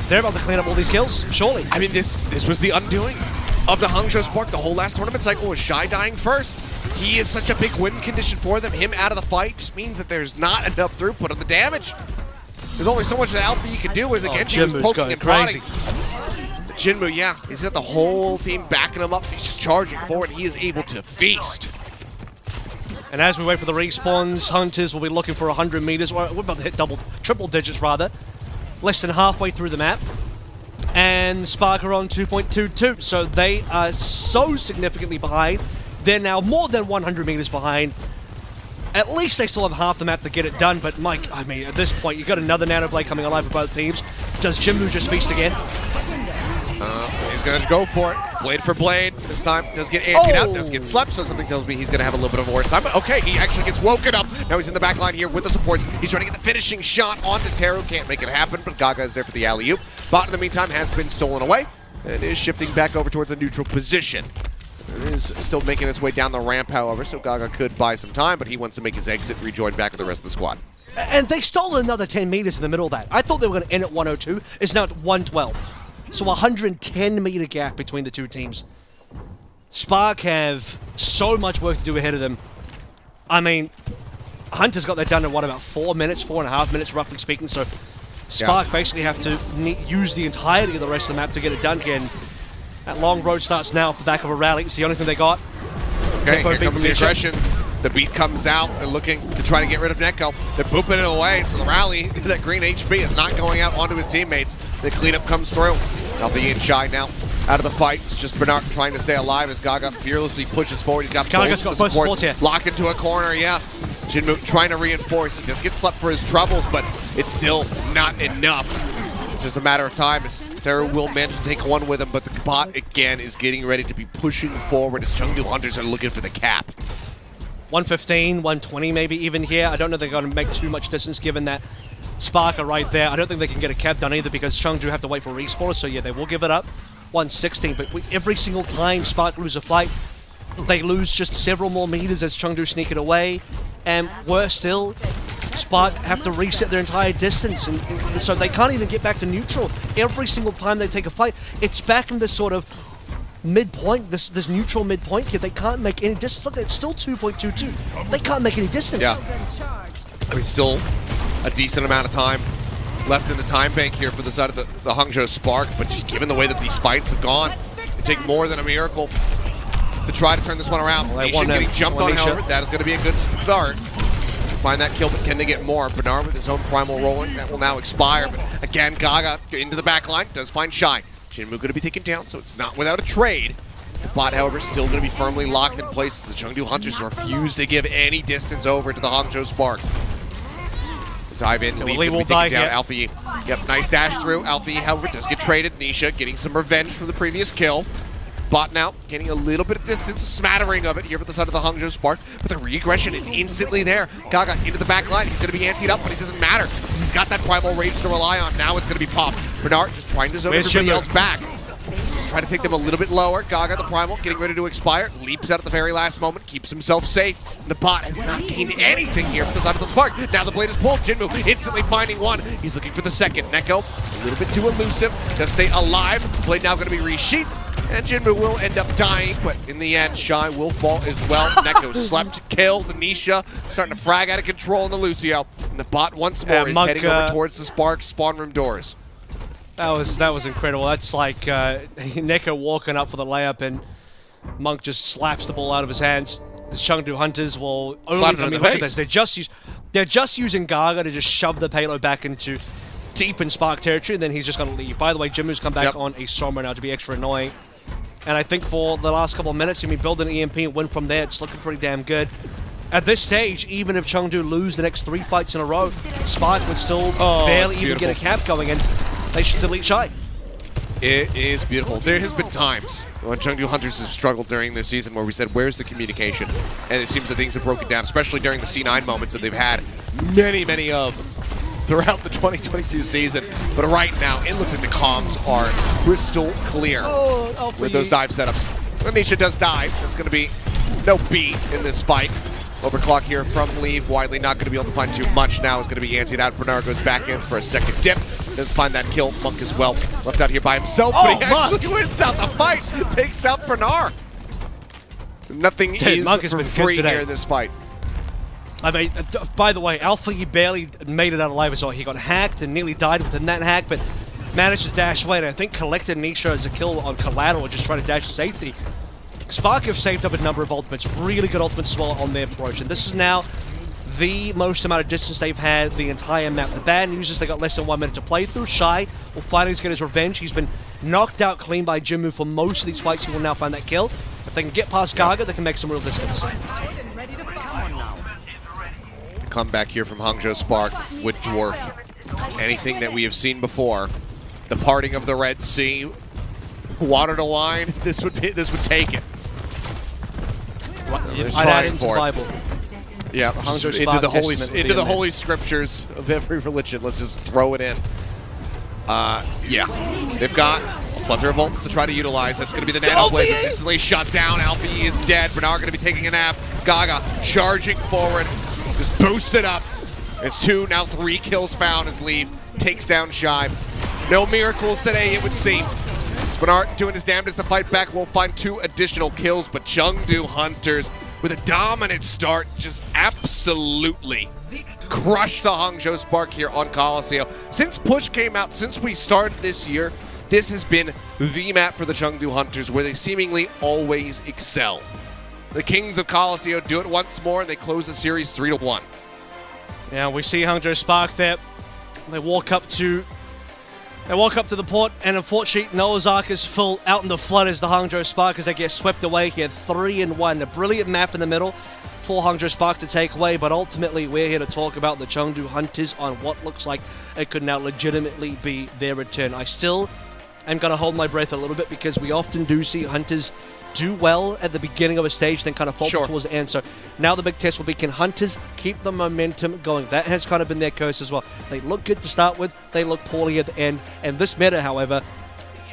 they're about to clean up all these kills, surely. I mean, this was the undoing of the Hangzhou Spark. The whole last tournament cycle was Shy dying first. He is such a big win condition for them. Him out of the fight just means that there's not enough throughput on the damage. There's only so much that Alpha you can do as again he was Jinmu's poking going and prodding. crazy. Jinmu, yeah, he's got the whole team backing him up. He's just charging forward. He is able to feast. And as we wait for the respawns, Hunters will be looking for 100 meters, or we're about to hit triple digits rather. Less than halfway through the map. And Spark are on 2.22, so they are so significantly behind. They're now more than 100 meters behind. At least they still have half the map to get it done, but Mike, I mean, at this point, you got another Nano Blade coming alive for both teams. Does Jinmu just feast again? He's going to go for it. Blade for blade. This time does get antied out, does get slept, so something tells me he's going to have a little bit of a worse time. But okay, he actually gets woken up. Now he's in the back line here with the supports. He's trying to get the finishing shot onto Teru. Can't make it happen, but Gaga is there for the alley-oop. Bot, in the meantime, has been stolen away and is shifting back over towards the neutral position. It is still making its way down the ramp, however, so Gaga could buy some time, but he wants to make his exit, rejoin back with the rest of the squad. And they stole another 10 meters in the middle of that. I thought they were going to end at 102. It's now at 112. So 110 meter gap between the two teams. Spark have so much work to do ahead of them. I mean, Hunter's got that done in what, about 4 minutes, 4.5 minutes, roughly speaking. So Spark basically have to use the entirety of the rest of the map to get it done again. That long road starts now for the back of a rally. It's the only thing they got. Okay, here comes the aggression. The beat comes out. They're looking to try to get rid of Neko. They're booping it away, so the rally, that green HP is not going out onto his teammates. The cleanup comes through. Alpha and Shy now out of the fight. It's just Bernard trying to stay alive as Gaga fearlessly pushes forward. He's got both supports here. Locked into a corner, yeah. Jinmu trying to reinforce. He just gets slept for his troubles, but it's still not enough. It's just a matter of time as Teru will manage to take one with him, but the bot again is getting ready to be pushing forward as Chengdu Hunters are looking for the cap. 115, 120 maybe even here. I don't know if they're going to make too much distance given that Spark are right there. I don't think they can get a cap done either because Chengdu have to wait for respawn, so yeah, they will give it up. 116, but every single time Spark lose a fight, they lose just several more meters as Chengdu sneak it away. And worse still, Spark have to reset their entire distance, and so they can't even get back to neutral. Every single time they take a fight, it's back in this sort of midpoint, this neutral midpoint here. They can't make any distance. Look, it's still 2.22. They can't make any distance. Yeah. I mean, still a decent amount of time left in the time bank here for the side of the Hangzhou Spark, but just given the way that these fights have gone, it take more than a miracle to try to turn this one around. Nisha getting jumped on, however, that is going to be a good start. Find that kill, but can they get more? Bernard with his own primal rolling, that will now expire, but again, Gaga into the back line, does find Shy. Jinmu going to be taken down, so it's not without a trade. The bot, however, still going to be firmly locked in place. The Chengdu Hunters refuse to give any distance over to the Hangzhou Spark. Dive in, Lee will be taken down. Alpha E. Yep, nice dash through. Alpha E, however, does get traded. Nisha getting some revenge from the previous kill. Bot now getting a little bit of distance, a smattering of it here for the side of the Hangzhou Spark, but the re-aggression is instantly there. Gaga into the back line. He's going to be antied up, but it doesn't matter. He's got that primal rage to rely on. Now it's going to be popped. Bernard just trying to zone everybody else back. Just trying to take them a little bit lower. Gaga, the primal, getting ready to expire. Leaps out at the very last moment, keeps himself safe. And the bot has not gained anything here for the side of the Spark. Now the blade is pulled. Jinmu instantly finding one. He's looking for the second. Neko, a little bit too elusive. Does stay alive. Blade now going to be resheathed. And Jinmu will end up dying, but in the end, Shy will fall as well. Neko slept, killed. Nisha starting to frag out of control in the Lucio. And the bot once more is heading over towards the Spark spawn room doors. That was incredible. That's like Neko walking up for the layup and Monk just slaps the ball out of his hands. The Chengdu Hunters will only, I mean, look at this. They just use They're just using Gaga to just shove the payload back into deep in Spark territory, and then he's just going to leave. By the way, Jinmu's come back on a Sombra now to be extra annoying. And I think for the last couple of minutes, I mean, build an EMP and win from there, it's looking pretty damn good. At this stage, even if Chengdu lose the next 3 fights in a row, Spark would still barely even get a cap going, and they should delete Shy. It is beautiful. There has been times when Chengdu Hunters have struggled during this season where we said, where's the communication? And it seems that things have broken down, especially during the C9 moments that they've had many of throughout the 2022 season. But right now, it looks like the comms are crystal clear with those dive setups. Anisha does dive. That's going to be no beat in this fight. Overclock here from Leave. Widely not going to be able to find too much now. Is going to be antied out. Bernard goes back in for a second dip. Does find that kill. Monk as well. Left out here by himself, but he actually wins out the fight. Takes out Bernard. Nothing is Monk has for been free good today. here in this fight. I mean, by the way, Alpha, he barely made it out alive as well. He got hacked and nearly died within that hack, but managed to dash away. And I think collected Nisha as a kill on collateral, just trying to dash to safety. Spark have saved up a number of ultimates, really good ultimates as well on their approach. And this is now the most amount of distance they've had the entire map. The bad news is they got less than 1 minute to play through. Shy will finally get his revenge. He's been knocked out clean by Jinmu for most of these fights. He will now find that kill. If they can get past Gaga, they can make some real distance. Comeback here from Hangzhou Spark with Dwarf. Anything that we have seen before. The parting of the Red Sea. Water to wine. This would take it. I'd add into the Bible. Yeah, Hangzhou into the holy scriptures of every religion. Let's just throw it in. Yeah, they've got a plethora of ults to try to utilize. That's going to be the nano blade. It's instantly shut down. Alfie is dead. Bernard going to be taking a nap. Gaga charging forward, just boosted up. It's 2, now 3 kills found as Leave takes down Shy. No miracles today, it would seem. Bernard doing his damnedest to fight back. We'll find 2 additional kills, but Chengdu Hunters with a dominant start, just absolutely crushed the Hangzhou Spark here on Coliseum. Since Push came out, since we started this year, this has been the map for the Chengdu Hunters where they seemingly always excel. The Kings of Coliseum do it once more and they close the series 3-1. Yeah, we see Hangzhou Spark there. They walk up to the port, and unfortunately, Noah's Ark is full out in the flood as the Hangzhou Spark as they get swept away here. 3-1. A brilliant map in the middle for Hangzhou Spark to take away, but ultimately, we're here to talk about the Chengdu Hunters on what looks like it could now legitimately be their return. I still am going to hold my breath a little bit because we often do see Hunters do well at the beginning of a stage, then kind of falter towards the end. So now the big test will be, can Hunters keep the momentum going? That has kind of been their curse as well. They look good to start with, they look poorly at the end. And this meta, however,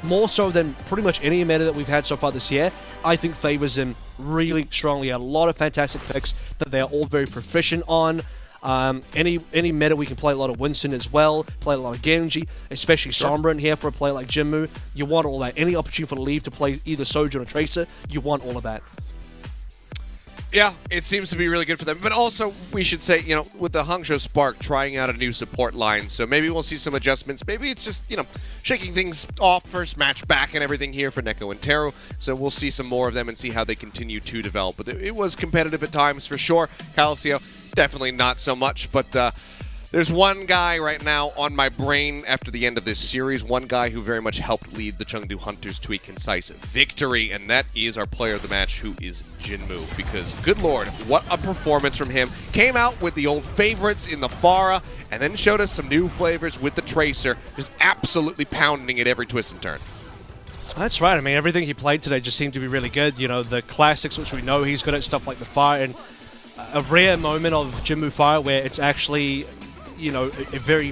more so than pretty much any meta that we've had so far this year, I think favors them really strongly. A lot of fantastic picks that they're all very proficient on. Any meta we can play a lot of Winston as well, play a lot of Genji, especially Sombra in here for a player like Jinmu. You want all that. Any opportunity for Leave to play either Sojourn or Tracer, you want all of that. Yeah, it seems to be really good for them. But also, we should say, you know, with the Hangzhou Spark trying out a new support line, so maybe we'll see some adjustments. Maybe it's just, you know, shaking things off, first match back and everything here for Neko and Teru. So we'll see some more of them and see how they continue to develop. But it was competitive at times for sure. Calicio, definitely not so much, but there's one guy right now on my brain after the end of this series, one guy who very much helped lead the Chengdu Hunters to a concise victory, and that is our player of the match, who is Jinmu, because good lord, what a performance from him. Came out with the old favorites in the Pharah, and then showed us some new flavors with the Tracer, just absolutely pounding it every twist and turn. That's right. I mean, everything he played today just seemed to be really good. You know, the classics, which we know he's good at, stuff like the fire, and a rare moment of Jinmu Fire where it's actually, you know, a very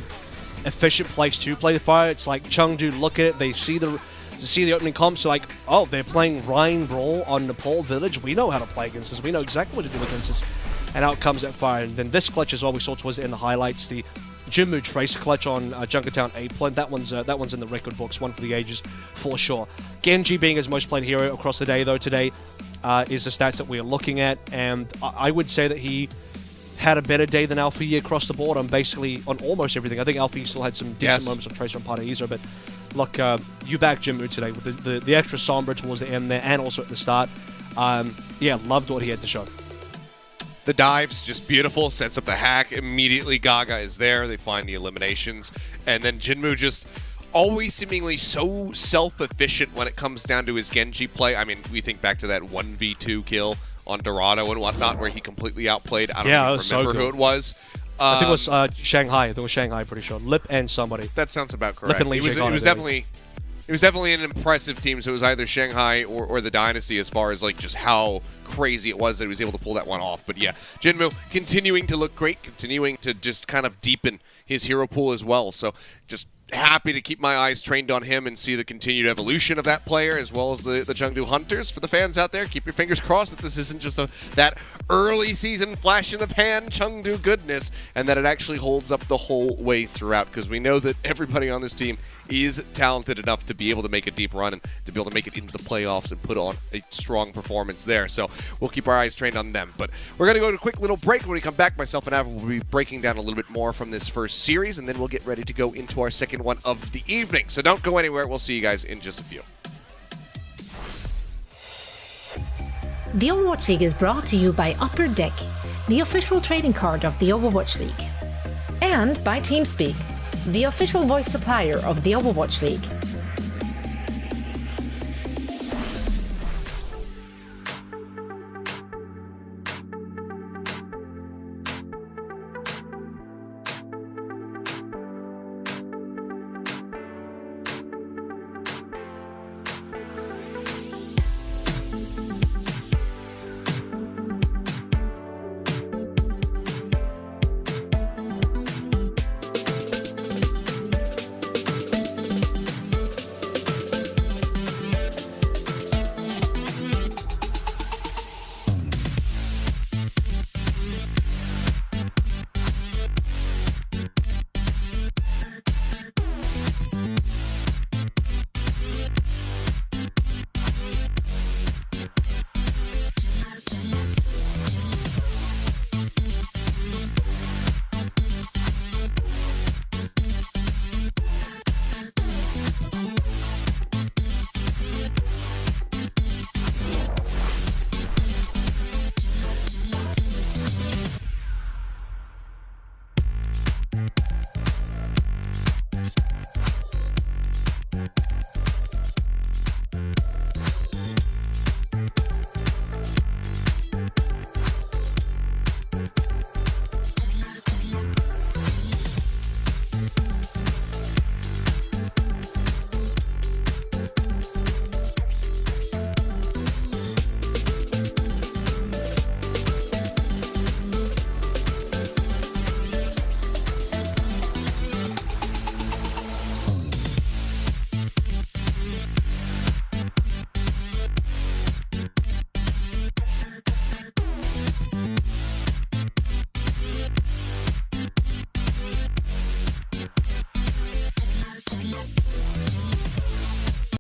efficient place to play the fire. It's like Chengdu look at it, they see the opening comps, like, oh, they're playing Rhine Brawl on Nepal Village. We know how to play against this. We know exactly what to do against this. And out comes that fire. And then this clutch as well, we saw towards the end of the highlights, the Jinmu Tracer clutch on Junkertown A-Point. That one's in the record books, one for the ages for sure. Genji being his most played hero across the day, though, today is the stats that we are looking at. And I would say that he had a better day than Alfie across the board on almost everything. I think Alfie still had some decent moments on Tracer and Paradiso, but look, you backed Jinmu today with the extra Sombra towards the end there and also at the start. Yeah, loved what he had to show. The dive's just beautiful, sets up the hack. Immediately Gaga is there. They find the eliminations. And then Jinmu just always seemingly so self-efficient when it comes down to his Genji play. I mean, we think back to that 1v2 kill on Dorado and whatnot where he completely outplayed. I don't even remember who it was. I think it was Shanghai. I think it was Shanghai, pretty sure. Lip and somebody. That sounds about correct. Lip and Lee It was definitely an impressive team, so it was either Shanghai or the Dynasty as far as like just how crazy it was that he was able to pull that one off. But yeah, Jinmu continuing to look great, continuing to just kind of deepen his hero pool as well. So just happy to keep my eyes trained on him and see the continued evolution of that player as well as the Chengdu Hunters. For the fans out there, keep your fingers crossed that this isn't just that early season flash in the pan Chengdu goodness and that it actually holds up the whole way throughout, because we know that everybody on this team is talented enough to be able to make a deep run and to be able to make it into the playoffs and put on a strong performance there. So we'll keep our eyes trained on them. But we're going to go to a quick little break. When we come back, myself and Avril will be breaking down a little bit more from this first series, and then we'll get ready to go into our second one of the evening. So don't go anywhere. We'll see you guys in just a few. The Overwatch League is brought to you by Upper Deck, the official trading card of the Overwatch League. And by TeamSpeak, the official voice supplier of the Overwatch League.